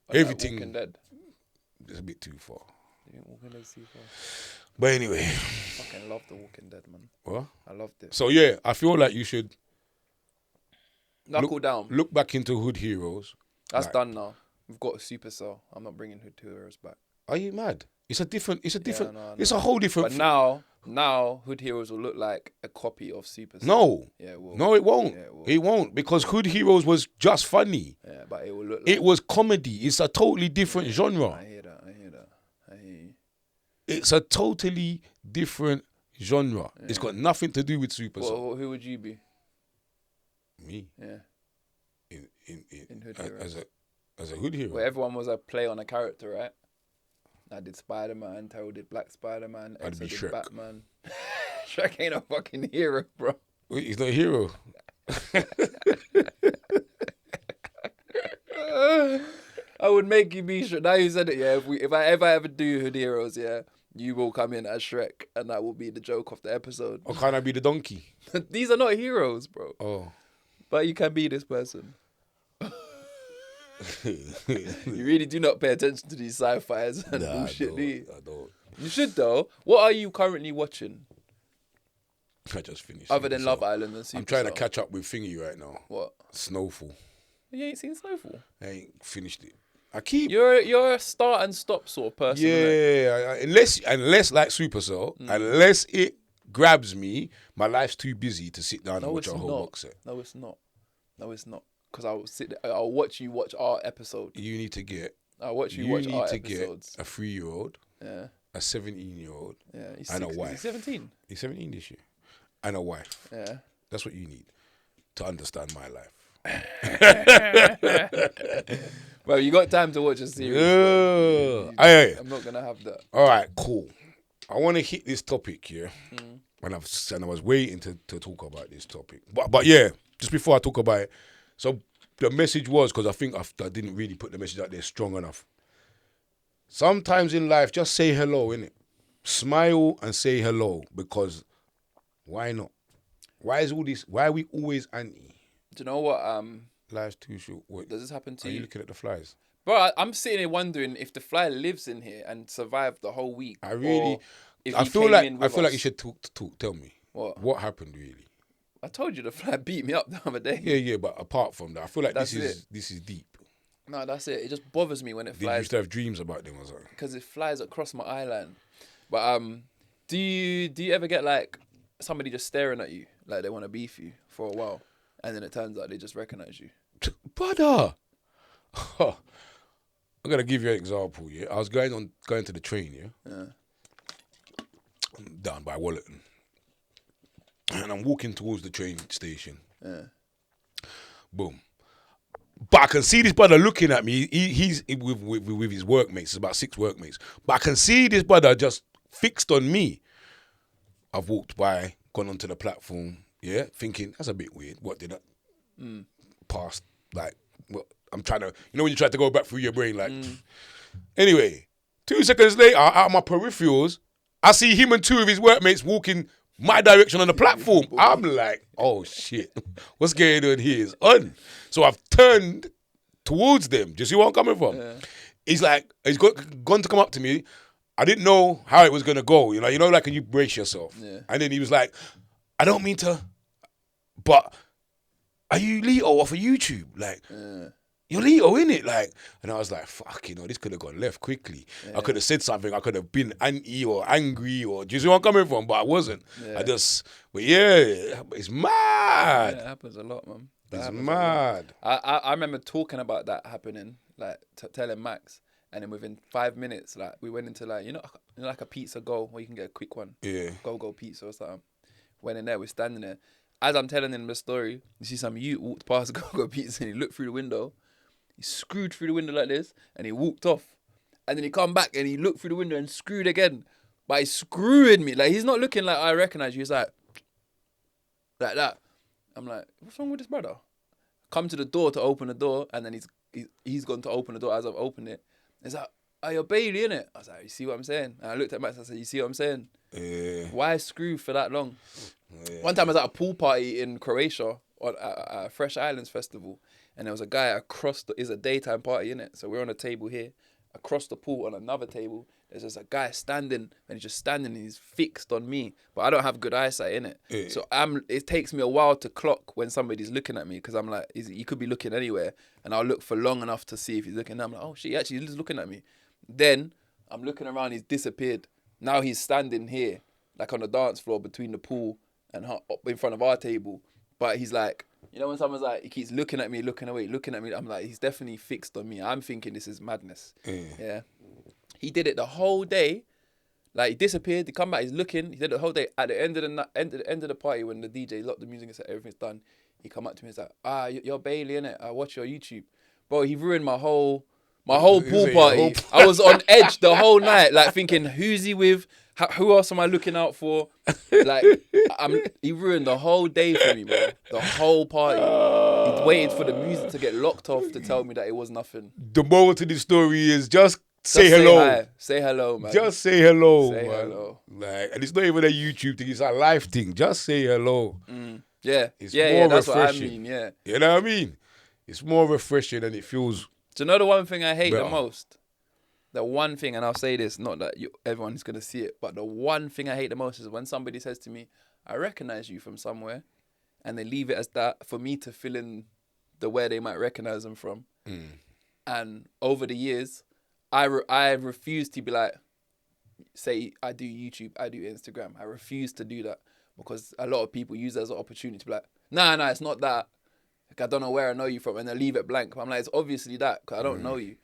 Like everything Walking Dead. It's a bit too far. You think Walking Dead's too far? But anyway. I fucking love The Walking Dead, man. What? I loved it. So yeah, I feel like you should Knuckle down. Look back into Hood Heroes. That's done now. We've got a Supercell. I'm not bringing Hood Heroes back. Are you mad? It's a different. No. It's a whole different. But now Hood Heroes will look like a copy of Supercell. No. Yeah, it will. No, it won't. Yeah, it will. It won't because Hood Heroes was just funny. Yeah, but it will look. Like it was comedy. It's a totally different genre. I hear that. I hear you. It's a totally different genre. Yeah. It's got nothing to do with Supercell. Well, who would you be? Me. Yeah. In Hood Heroes. As a Hood Hero. Where everyone was a play on a character, right? I did Spider-Man, Terrell did Black Spider-Man, I'd be did Shrek. Batman. Shrek ain't a fucking hero, bro. Wait, he's not a hero. I would make you be Shrek. Now you said it, yeah. If I ever do Hood Heroes, yeah, you will come in as Shrek, and that will be the joke of the episode. Or can I be the donkey? These are not heroes, bro. Oh. But you can be this person. You really do not pay attention to these sci-fis and bullshit, do you? I don't. You should, though. What are you currently watching? I just finished. Other than Love Island and Supercell. I'm trying to catch up with Thingy right now. What? Snowfall. You ain't seen Snowfall? I ain't finished it. I keep... You're a start and stop sort of person. Yeah, unless like Supercell, unless it grabs me, my life's too busy to sit down and watch a whole box set. No, it's not. Because I'll watch you watch our episode. You need to get... I'll watch you watch our get episodes. a 3-year-old, yeah, a 17-year-old, yeah, and a wife. He's 17. He's 17 this year. And a wife. Yeah. That's what you need to understand my life. Well, you got time to watch a series. Yeah. I'm not going to have that. All right, cool. I want to hit this topic here. And I was waiting to talk about this topic. But yeah, just before I talk about it, so the message was, because I think I didn't really put the message out there strong enough. Sometimes in life, just say hello, innit? Smile and say hello, because why not? Why is all this? Why are we always anti? Do you know what? Life's too short. What, does this happen to you? Are you looking at the flies? Bro, I'm sitting here wondering if the fly lives in here and survived the whole week. I feel like you should talk. Tell me what happened really. I told you the fly beat me up the other day. Yeah, but apart from that, I feel like this is deep. No, that's it. It just bothers me when it flies. You used to have dreams about them or something? Because it flies across my eye line. But do you ever get like somebody just staring at you like they want to beef you for a while, and then it turns out they just recognize you? Brother, I'm gonna give you an example. Yeah, I was going to the train. Yeah, down by Wallerton, and I'm walking towards the train station. Yeah. Boom. But I can see this brother looking at me. He's with his workmates. It's about 6 workmates. But I can see this brother just fixed on me. I've walked by, gone onto the platform, yeah, thinking, that's a bit weird. What did I pass? Like, what? I'm trying to, you know when you try to go back through your brain, like. Anyway, 2 seconds later, out of my peripherals, I see him and 2 of his workmates walking my direction on the platform. I'm like, oh shit, what's going on here is on. So I've turned towards them. Do you see where I'm coming from? Yeah. He's like, he's gone to come up to me. I didn't know how it was going to go. You know, like, you brace yourself. Yeah. And then he was like, I don't mean to, but are you LITO off of YouTube? Like, you're LITO, innit? Like, and I was like, fuck, this could have gone left quickly. Yeah. I could have said something. I could have been anti or angry or, do you see where I'm coming from? But I wasn't. Yeah. But yeah, it's mad. Yeah, it happens a lot, man. It's mad. I remember talking about that happening, like, telling Max, and then within 5 minutes, like, we went into, like, like a pizza go where you can get a quick one. Yeah. Go pizza or something. Went in there, we're standing there. As I'm telling him the story, you see some youth walked past Go Pizza and he looked through the window. He screwed through the window like this and he walked off. And then he come back and he looked through the window and screwed again. But he's screwing me. Like, he's not looking like I recognize you. He's like that. I'm like, what's wrong with this brother? Come to the door to open the door, and then he's gone to open the door as I've opened it. He's like, oh, you're Bailey, innit? I was like, you see what I'm saying? And I looked at Max and I said, you see what I'm saying? Yeah. Why screw for that long? Yeah. One time I was at a pool party in Croatia at a Fresh Islands festival, and there was a guy across it's a daytime party, innit? So we're on a table here. Across the pool on another table, there's just a guy standing, and he's just standing and he's fixed on me. But I don't have good eyesight, innit? Yeah. So it takes me a while to clock when somebody's looking at me, because I'm like, he could be looking anywhere, and I'll look for long enough to see if he's looking. And I'm like, oh shit, actually he's looking at me. Then I'm looking around, he's disappeared. Now he's standing here, like on the dance floor between the pool and up in front of our table. But he's like, when someone's like, he keeps looking at me, looking away, looking at me, I'm like, he's definitely fixed on me. I'm thinking this is madness. Yeah. He did it the whole day. Like, he disappeared, he come back, he's looking, he did it the whole day. At the end of the party, when the DJ locked the music and said everything's done, he come up to me and he's like, you're Bailey, innit? I watch your YouTube. Bro, he ruined my whole pool party. I was on edge the whole night, like, thinking, who's he with? Who else am I looking out for? Like, he ruined the whole day for me, bro. The whole party. He waited for the music to get locked off to tell me that it was nothing. The moral to this story is just say hello. Say hello, man. Just say hello, man. Hello. Like, and it's not even a YouTube thing, it's a life thing. Just say hello. Yeah. It's more that's refreshing. What I mean, yeah. You know what I mean? It's more refreshing and it feels... Do you know the one thing I hate the most? The one thing, and I'll say this, not that everyone's going to see it, but the one thing I hate the most is when somebody says to me, I recognize you from somewhere, and they leave it as that for me to fill in the where they might recognize them from. And over the years, I refuse to be like, say, I do YouTube, I do Instagram. I refuse to do that because a lot of people use that as an opportunity to be like, nah, it's not that. Like, I don't know where I know you from, and they leave it blank. I'm like, it's obviously that because I don't know you.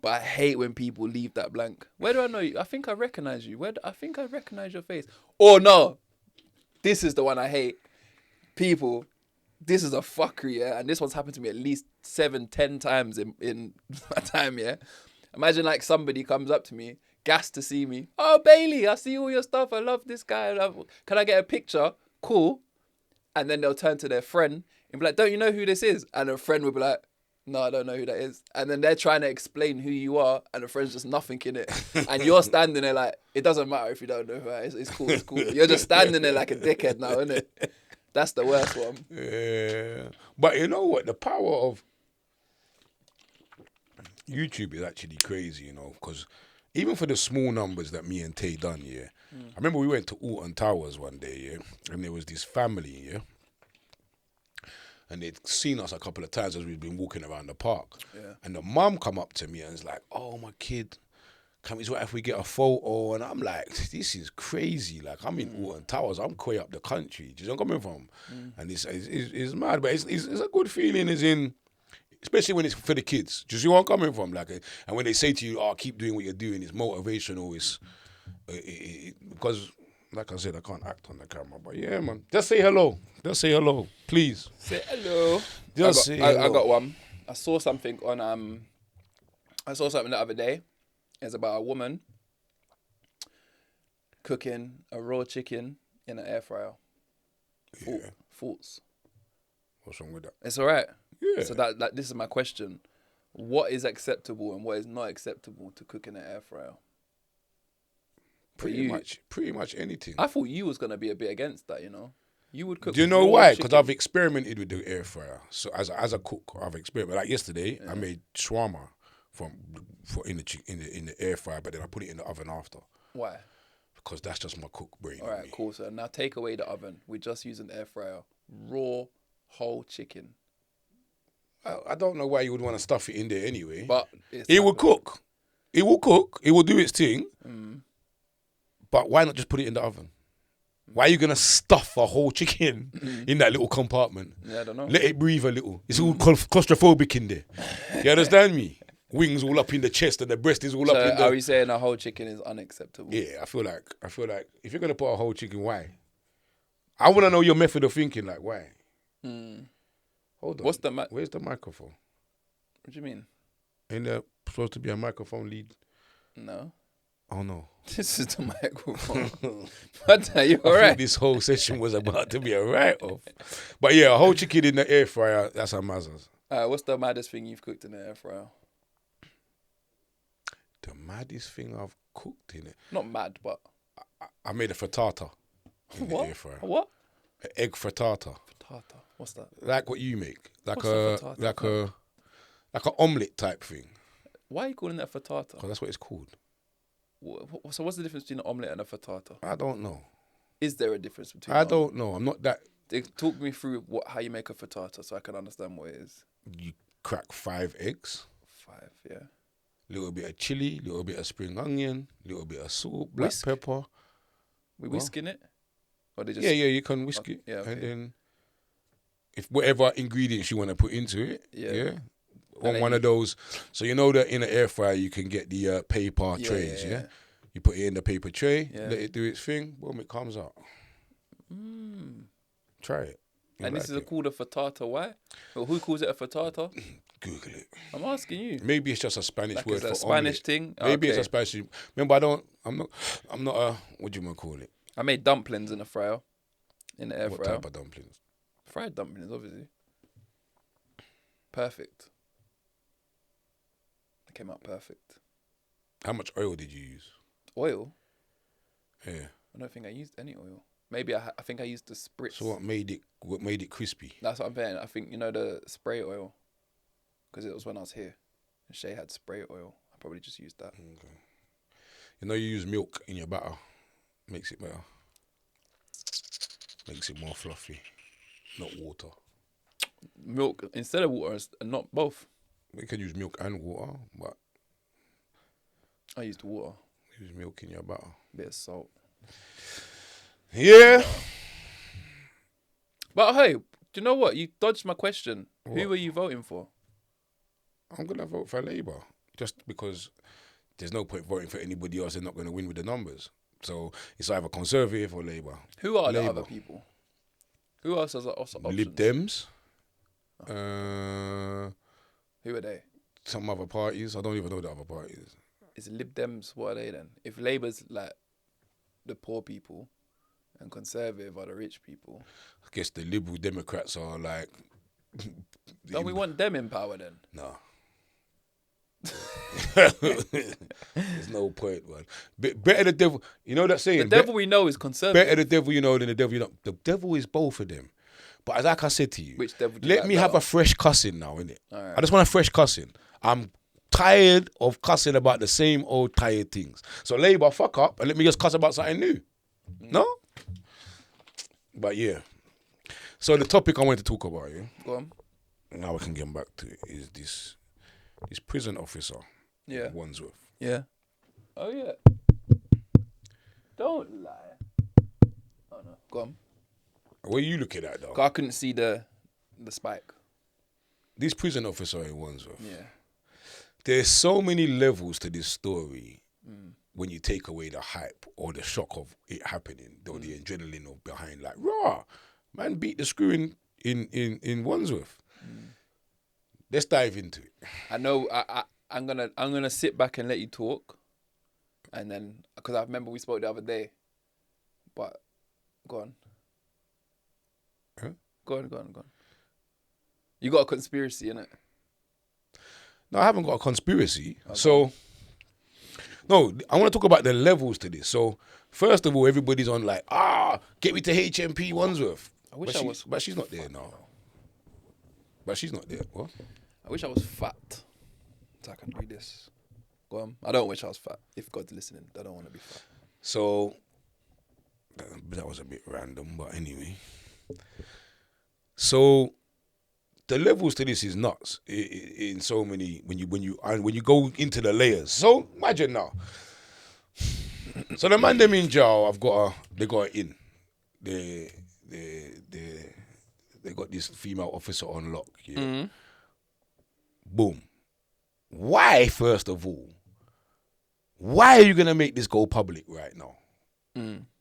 But I hate when people leave that blank. Where do I know you? I think I recognize you. I think I recognize your face. Or no, this is the one I hate. People, this is a fuckery, yeah? And this one's happened to me at least 7-10 times in my time, yeah? Imagine like somebody comes up to me, gassed to see me. Oh, Bailey, I see all your stuff. I love this guy. Can I get a picture? Cool. And then they'll turn to their friend and be like, don't you know who this is? And a friend will be like, no, I don't know who that is. And then they're trying to explain who you are, and the friend's just nothing in it. And you're standing there like, it doesn't matter if you don't know who I is. It's cool, it's cool. You're just standing there like a dickhead now, isn't it? That's the worst one. Yeah. But you know what? The power of YouTube is actually crazy, because even for the small numbers that me and Tay done, yeah. I remember we went to Alton Towers one day, yeah, and there was this family, yeah. And they'd seen us a couple of times as we'd been walking around the park. Yeah. And the mum come up to me and was like, oh, my kid, can we, what if we get a photo? And I'm like, this is crazy. Like, I'm in Alton Towers. I'm way up the country. Do you know where I'm coming from? And it's mad, but it's a good feeling, as in, especially when it's for the kids. Do you see where I'm coming from? Like, and when they say to you, "Oh, keep doing what you're doing," it's motivational. It's because, like I said, I can't act on the camera. But yeah, man, just say hello. Just say hello, please. Say hello. Say hello. I got one. I saw something the other day. It's about a woman cooking a raw chicken in an air fryer. Thoughts? What's wrong with that? It's all right. Yeah. So that this is my question: what is acceptable and what is not acceptable to cook in an air fryer? Pretty much anything. I thought you was gonna be a bit against that. You know, you would cook. Do you know why? Because I've experimented with the air fryer. So as a cook, I've experimented. Like yesterday, I made shawarma in the air fryer, but then I put it in the oven after. Why? Because that's just my cook brain. All right, cool. So now take away the oven. We just use an air fryer. Raw whole chicken. I don't know why you would want to stuff it in there anyway. But it will cook. It will cook. It will do its thing. But why not just put it in the oven? Why are you gonna stuff a whole chicken in that little compartment? Yeah, I don't know. Let it breathe a little. It's all claustrophobic in there. You understand me? Wings all up in the chest and the breast is all up in there. Are we saying a whole chicken is unacceptable? Yeah, I feel like if you're gonna put a whole chicken, why? I wanna know your method of thinking. Like, why? Hold on. Where's the microphone? What do you mean? Ain't there supposed to be a microphone lead? No. Oh no. This is the microphone. But you I alright? think this whole session was about to be a write-off. But yeah, a whole chicken in the air fryer, that's a mazzers. What's the maddest thing you've cooked in the air fryer? The maddest thing I've cooked in it? Not mad, but... I made a frittata in the air fryer. What? An egg frittata. Frittata? What's that? Like what you make. Like What's a omelette type thing. Why are you calling that frittata? Because that's what it's called. So what's the difference between an omelette and a frittata? I don't know. Is there a difference between I don't know. I'm not that... Talk me through how you make a frittata so I can understand what it is. You crack 5 eggs. 5, yeah. Little bit of chili, little bit of spring onion, little bit of salt, black pepper. We whisking it? Or they just... Yeah, you can whisk it. Yeah, okay. And then if whatever ingredients you want to put into it, yeah. On one of those. So you know that in an air fryer you can get the paper trays, yeah? You put it in the paper tray, let it do its thing, boom, it comes out. Try it. And this is called a frittata. Why? Well, who calls it a frittata? Google it. I'm asking you. Maybe it's just a Spanish word for a Spanish omelette. thing. Maybe it's a Spanish. Remember, I'm not a, what do you want to call it? I made dumplings in a fryer, in the air fryer. What type of dumplings? Fried dumplings, obviously. Perfect. It came out perfect. How much oil did you use? Oil? Yeah. I don't think I used any oil. Maybe I think I used the spritz. So what made it crispy? That's what I'm saying. I think, the spray oil. Because it was when I was here. And Shay had spray oil. I probably just used that. Okay. You use milk in your batter. Makes it better. Makes it more fluffy. Not water. Milk instead of water, not both. We can use milk and water, but... I used water. Use milk in your batter. Bit of salt. Yeah. But hey, do you know what? You dodged my question. What? Who were you voting for? I'm going to vote for Labour. Just because there's no point voting for anybody else. They're not going to win with the numbers. So it's either Conservative or Labour. Who are the other people? Who else has options? Lib Dems. Who are they? Some other parties. I don't even know the other parties. Is Lib Dems, what are they then? If Labour's like the poor people and Conservative are the rich people. I guess the Liberal Democrats are like... Don't we want them in power then? No. There's no point, man. Better the devil. You know that saying? The devil we know is Conservative. Better the devil you know than the devil you don't. The devil is both of them. But like I said to you, which devil do you let me have a fresh cussing now, innit? Right. I just want a fresh cussing. I'm tired of cussing about the same old tired things. So Labour, fuck up and let me just cuss about something new. No? But yeah. So the topic I wanted to talk about, yeah? Go on. Now we can get back to it, is this prison officer, yeah, Wandsworth. Yeah. Oh yeah. Don't lie. Oh no. Go on. What are you looking at though? 'Cause I couldn't see the spike. This prison officer in Wandsworth. Yeah. There's so many levels to this story when you take away the hype or the shock of it happening, or the adrenaline of behind, like, raw, man beat the screw in Wandsworth. Let's dive into it. I know. I'm gonna sit back and let you talk, and then because I remember we spoke the other day, but go on. Huh? Go on. You got a conspiracy, innit? No, I haven't got a conspiracy. Okay. So, no, I want to talk about the levels to this. So, first of all, everybody's on like, get me to HMP Wandsworth. I wish but she's not there now. But she's not there. What? I wish I was fat, so I can read this. Go on. I don't wish I was fat. If God's listening, I don't want to be fat. So, that was a bit random, but anyway. So, the levels to this is nuts in so many when you go into the layers. So imagine now. So the man them in jail, they got in. They got this female officer on lock. Yeah. Mm-hmm. Boom. Why, first of all? Why are you gonna make this go public right now?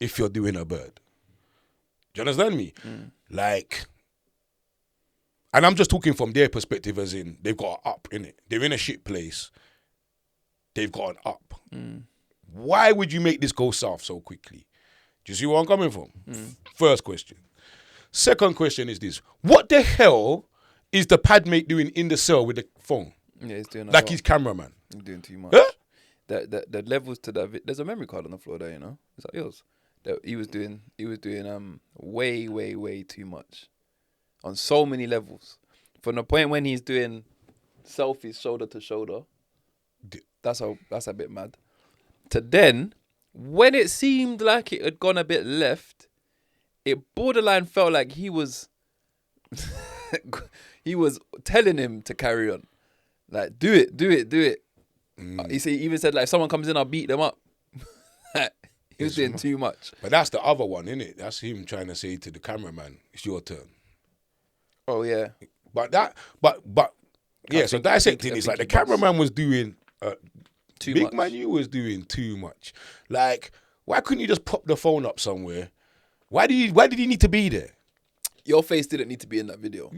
If you're doing a bird? Do you understand me? Like. And I'm just talking from their perspective, as in they've got an up in it. They're in a shit place. They've got an up. Why would you make this go south so quickly? Do you see where I'm coming from? First question. Second question is this: what the hell is the padmate doing in the cell with the phone? Yeah, he's doing like his cameraman. He's doing too much. Huh? The levels to that. There's a memory card on the floor there. You know, is that yours? He was doing way too much. On so many levels. From the point when he's doing selfies shoulder to shoulder, that's a bit mad. To then, when it seemed like it had gone a bit left, it borderline felt like he was telling him to carry on. Like, do it. He even said, like, if someone comes in, I'll beat them up. He was doing too much. But that's the other one, isn't it? That's him trying to say to the cameraman, it's your turn. Oh yeah, but yeah. So dissecting is like the cameraman was doing too Big much. Man, you was doing too much. Like, why couldn't you just pop the phone up somewhere? Why did he need to be there? Your face didn't need to be in that video.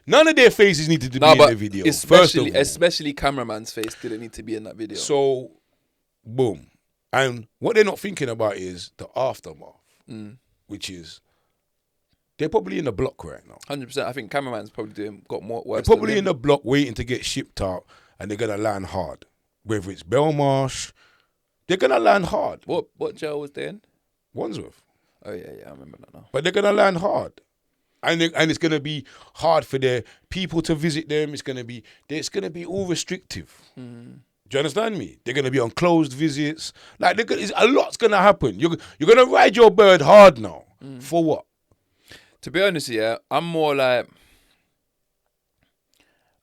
None of their faces needed to be in the video. Especially cameraman's face didn't need to be in that video. So, boom, and what they're not thinking about is the aftermath, which is. They're probably in the block right now. 100%. I think cameraman's probably got more work. They're probably in the block waiting to get shipped out, and they're gonna land hard. Whether it's Belmarsh, they're gonna land hard. What jail was they in? Wandsworth. Oh yeah, I remember that now. But they're gonna land hard, and it's gonna be hard for their people to visit them. It's gonna be all restrictive. Do you understand me? They're gonna be on closed visits. Like a lot's gonna happen. You're gonna ride your bird hard now. For what? To be honest, yeah, I'm more like,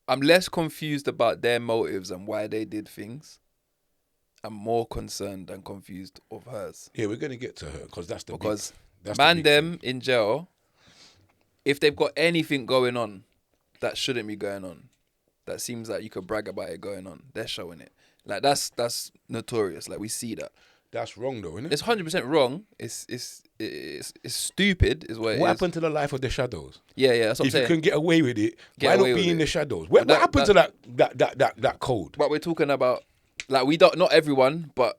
I'm less confused about their motives and why they did things. I'm more concerned and confused of hers. Yeah, we're going to get to her because that's them in jail, if they've got anything going on that shouldn't be going on, that seems like you could brag about it going on, they're showing it. Like, that's notorious. Like, we see that. That's wrong though, isn't it? It's 100% wrong. It's stupid, is what it is. What happened to the life of the shadows? Yeah, that's what I'm saying. If you can get away with it, why not be in the shadows? What happened to that code? But we're talking about, like, we don't, not everyone, but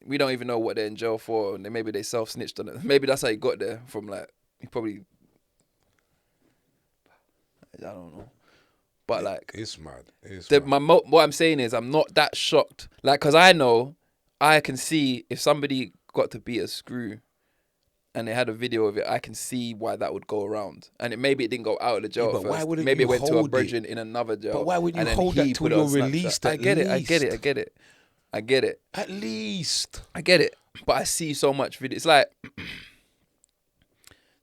we don't even know what they're in jail for. And maybe they self-snitched on it. Maybe that's how he got there from, like, he probably, I don't know. But, like, it's mad. What I'm saying is, I'm not that shocked. Like, because I can see if somebody got to beat a screw and they had a video of it, I can see why that would go around. And maybe it didn't go out of the jail but first. why wouldn't maybe you it went to a hold brethren in another jail. But why would you hold that till you're released? I get it. I get it. At least. I get it. But I see so much video. It's like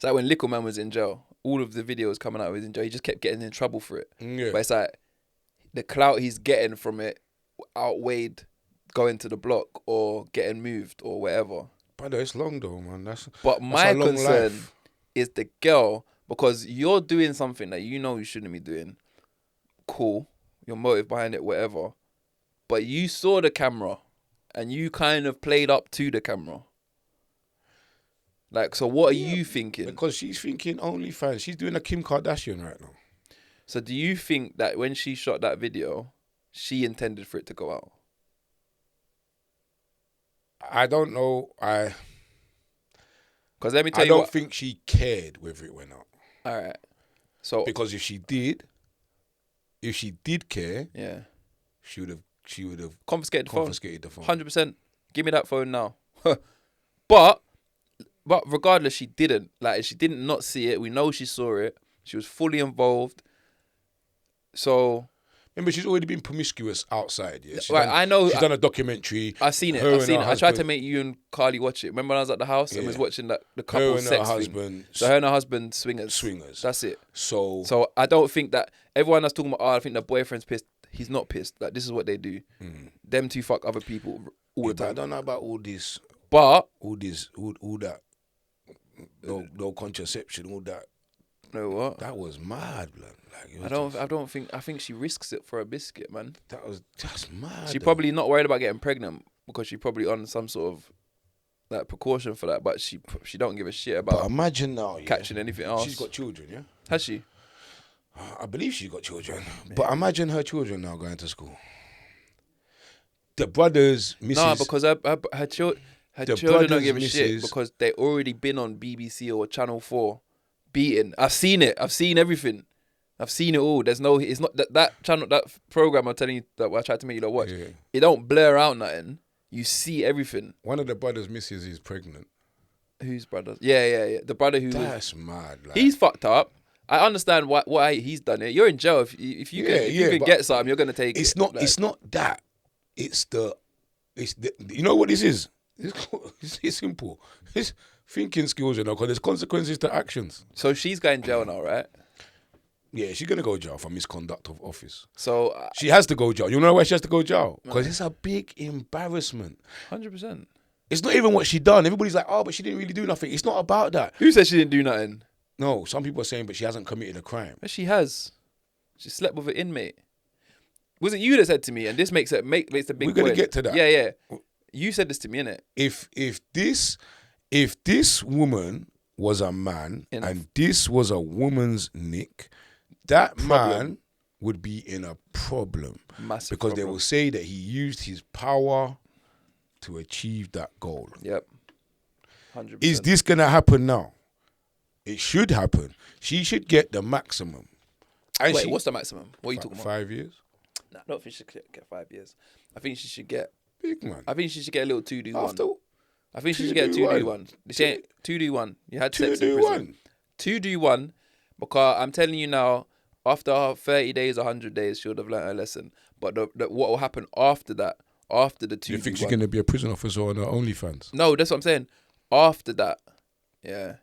when Little Man was in jail. All of the videos coming out of his in jail, he just kept getting in trouble for it. Yeah. But it's like the clout he's getting from it outweighed going to the block or getting moved or whatever. Brother, it's long though, man. But my a long concern life. is the girl, because you're doing something that you know you shouldn't be doing. Cool. Your motive behind it, whatever. But you saw the camera and you kind of played up to the camera. Like, so what are you thinking? Because she's thinking OnlyFans. She's doing a Kim Kardashian right now. So do you think that when she shot that video, she intended for it to go out? I don't know. Because let me tell I you don't think she cared whether it went out. All right. So because if she did care, yeah, she would have confiscated the phone. 100%. Give me that phone now. But regardless, she didn't. Like, she didn't not see it. We know she saw it. She was fully involved. So remember, she's already been promiscuous outside. Yeah, I know. She's done a documentary. I've seen it. I tried to make you and Carly watch it. Remember when I was at the house and was watching the couple sex thing? So her and her husband swingers. That's it. So I don't think that everyone that's talking about, I think the boyfriend's pissed. He's not pissed. Like, this is what they do. Them two fuck other people all the time. I don't know about all this. But all that. No contraception. All that. You know what? That was mad, blood. Like, I think she risks it for a biscuit, man. That's mad. She's probably not worried about getting pregnant because she's probably on some sort of like precaution for that, but she don't give a shit about. But imagine now, catching anything else. She's got children, yeah. Has she? I believe she's got children. But imagine her children now going to school. The brothers, Mrs. No, because her children don't give a shit because they already been on BBC or Channel 4 beaten. I've seen it. I've seen everything. I've seen it all. It's not that channel, that program I'm telling you that I tried to make you lot watch. Yeah. It don't blur out nothing. You see everything. One of the brothers' missus is pregnant. Whose brother? Yeah. The brother who. That's mad. Like, he's fucked up. I understand why he's done it. You're in jail if you can get something, you're gonna take it. It's not that. It's the. You know what this is? It's simple. It's thinking skills, because there's consequences to actions. So she's going to jail now, right? Yeah, she's going to go to jail for misconduct of office. So she has to go to jail. You know why she has to go to jail? Because it's a big embarrassment. 100%. It's not even what she done. Everybody's like, oh, but she didn't really do nothing. It's not about that. Who said she didn't do nothing? No, some people are saying, but she hasn't committed a crime. But she has. She slept with an inmate. Was it you that said to me, and this makes the big point. We're going to get to that. Yeah. You said this to me, innit? If this woman was a man and this was a woman's nick, that man would be in a problem. Massive because problem. They will say that he used his power to achieve that goal. Yep. 100%. Is this going to happen now? It should happen. She should get the maximum. And wait, what's the maximum? What are you talking about? 5 years? No, I don't think she should get 5 years. I think she should get... Big man. I think she should get a little 2-do-1. I think she should 2 get a do 2-do-1. 2-do-1. You had sex in 2 do prison. 2-do-1. Because I'm telling you now, after 30 days, 100 days, she would have learned her lesson. But what will happen after that, after the 2-do-1... You think she's going to be a prison officer on her OnlyFans? No, that's what I'm saying. After that, yeah,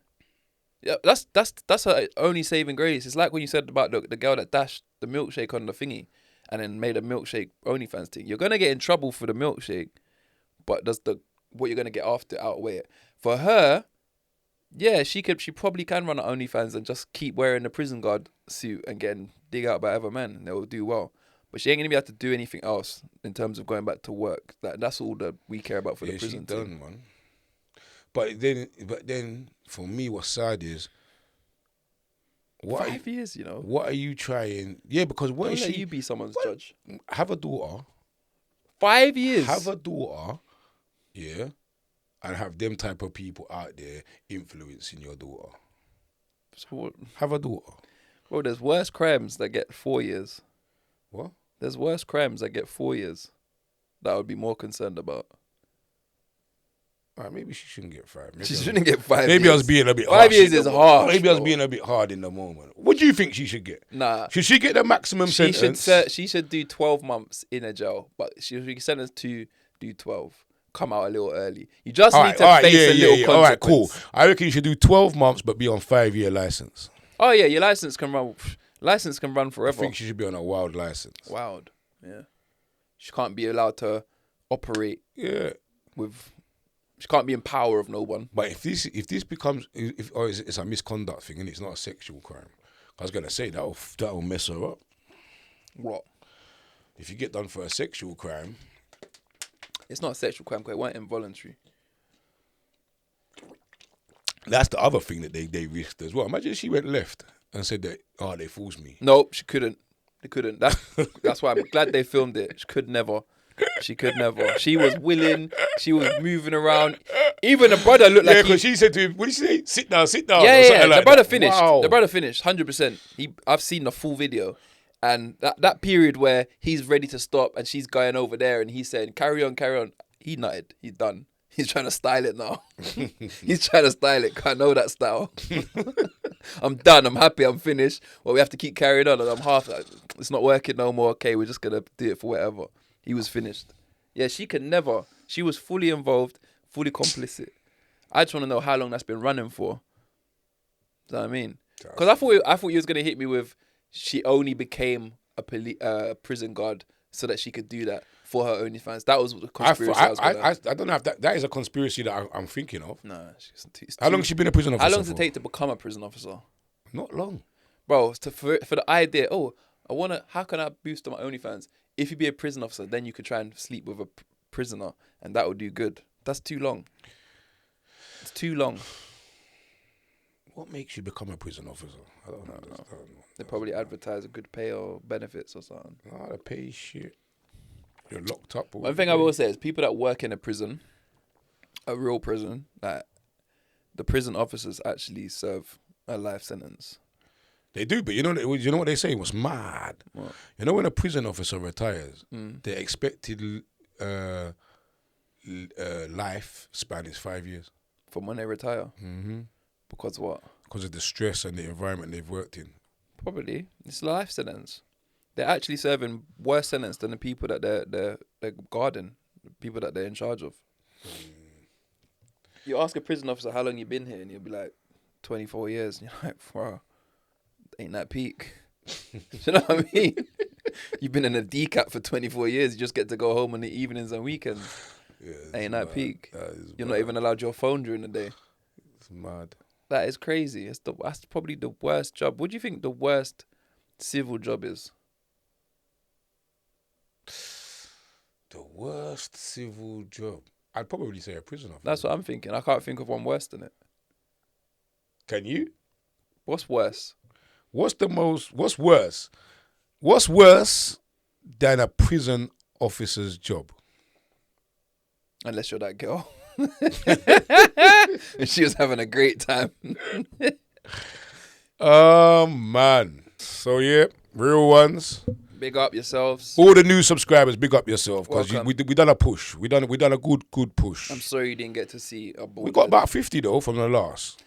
that's her only saving grace. It's like when you said about the girl that dashed the milkshake on the thingy and then made a milkshake OnlyFans thing. You're gonna get in trouble for the milkshake, but does what you're gonna get after outweigh it? For her, yeah, she probably can run an OnlyFans and just keep wearing the prison guard suit and getting dig out by other men. And they'll do well. But she ain't gonna be able to do anything else in terms of going back to work. That's all that we care about for the prison. She done, man. But then, for me, what's sad is 5 years. What are you trying? Yeah, because what Don't is let she? You be someone's judge. Have a daughter. 5 years. Have a daughter. Yeah, and have them type of people out there influencing your daughter. So what? Have a daughter. Bro, there's worse crimes that get 4 years. What? There's worse crimes that get 4 years. That I would be more concerned about. All right, maybe she shouldn't get 5. She shouldn't get 5 years. Maybe I was being a bit 5 years is harsh. Maybe I was being a bit hard in the moment. What do you think she should get? Nah. Should she get the maximum sentence? She should do 12 months in a jail, but she should be sentenced to do 12. Come out a little early. You just need to face a little consequence. All right, cool. I reckon you should do 12 months, but be on 5-year license. Oh yeah, your license can run. License can run forever. I think she should be on a wild license. Wild, yeah. She can't be allowed to operate. Yeah. She can't be in power of no one. But if this becomes it's a misconduct thing and it's not a sexual crime, I was gonna say that'll mess her up. What? If you get done for a sexual crime, it's not a sexual crime because it weren't involuntary. That's the other thing that they risked as well. Imagine she went left and said that, they forced me. No, she couldn't. They couldn't. That's why I'm glad they filmed it. She could never. She was willing. She was moving around. Even the brother looked like because she said to him, what did she say? Sit down. Yeah. Like the brother that. finished. Wow. The brother finished, 100%. I've seen the full video. And that period where he's ready to stop and she's going over there and he's saying, carry on. He nutted. He's done. He's trying to style it now. He's trying to style it. I know that style. I'm done. I'm happy. I'm finished. Well, we have to keep carrying on. And I'm half. It's not working no more. Okay, we're just going to do it for whatever. He was finished. Yeah, she could never. She was fully involved, fully complicit. I just want to know how long that's been running for. Do you know what I mean? Because I thought you was going to hit me with she only became a prison guard so that she could do that for her OnlyFans. That was the conspiracy I don't know if that is a conspiracy that I'm thinking of. No. How long has she been a prison officer? How long does it take to become a prison officer? Not long. Bro, for the idea, how can I boost on my OnlyFans? If you be a prison officer, then you could try and sleep with a prisoner and that would do good. That's too long. It's too long. What makes you become a prison officer? I don't know. They probably advertise a good pay or benefits or something. No, they pay shit. You're locked up. One thing I will say is people that work in a prison, a real prison, that the prison officers actually serve a life sentence. They do, but you know what they say was mad. What? You know when a prison officer retires, their expected life span is 5 years. From when they retire? Mm-hmm. Because what? Because of the stress and the environment they've worked in. Probably. It's a life sentence. They're actually serving worse sentence than the people that they're guarding, the people that they're in charge of. You ask a prison officer how long you been here and you'll be like, 24 years. And you're like, wow, ain't that peak? Do you know what I mean? You've been in a decap for 24 years. You just get to go home on the evenings and weekends. Yeah, ain't that peak? You're bad. not even allowed your phone during the day. It's mad. That is crazy. That's probably the worst job. What do you think the worst civil job is? The worst civil job? I'd probably say a prison officer. That's what I'm thinking. I can't think of one worse than it. Can you? What's worse? What's worse? What's worse than a prison officer's job? Unless you're that girl. And she was having a great time. Man. So yeah, real ones. Big up yourselves. All the new subscribers, big up yourself because we done a push. We done a good push. I'm sorry you didn't get to see a ball. We got about 50 though from the last.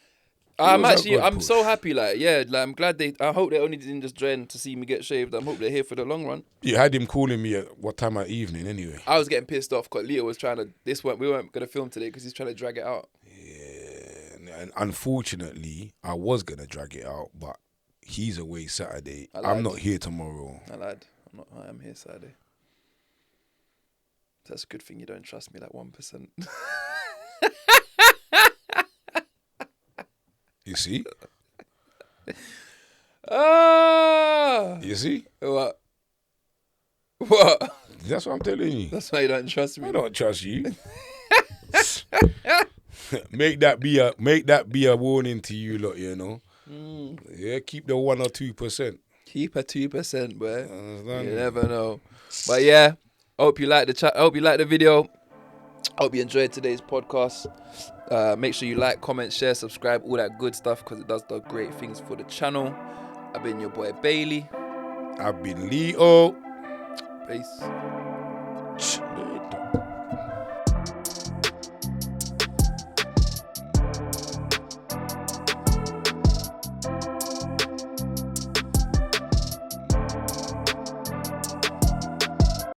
I'm so happy. I'm glad I hope they only didn't just join to see me get shaved. I hope they're here for the long run. You had him calling me at what time of evening anyway? I was getting pissed off because Lito was trying to. We weren't gonna film today because he's trying to drag it out. Yeah, and unfortunately, I was gonna drag it out, but he's away Saturday. I'm not here tomorrow. I lied. I am here Saturday. That's a good thing you don't trust me like 1%. You see? You see? What? That's what I'm telling you. That's why you don't trust me. I don't trust you. Make that be a warning to you lot, you know. Yeah, keep the 1 or 2%. Keep a 2%, boy. Understand? You never know. But yeah, hope you like the chat. Hope you like the video. Hope you enjoyed today's podcast. Make sure you like, comment, share, subscribe, all that good stuff because it does the great things for the channel. I've been your boy Bailey. I've been LITO. Peace. LITO.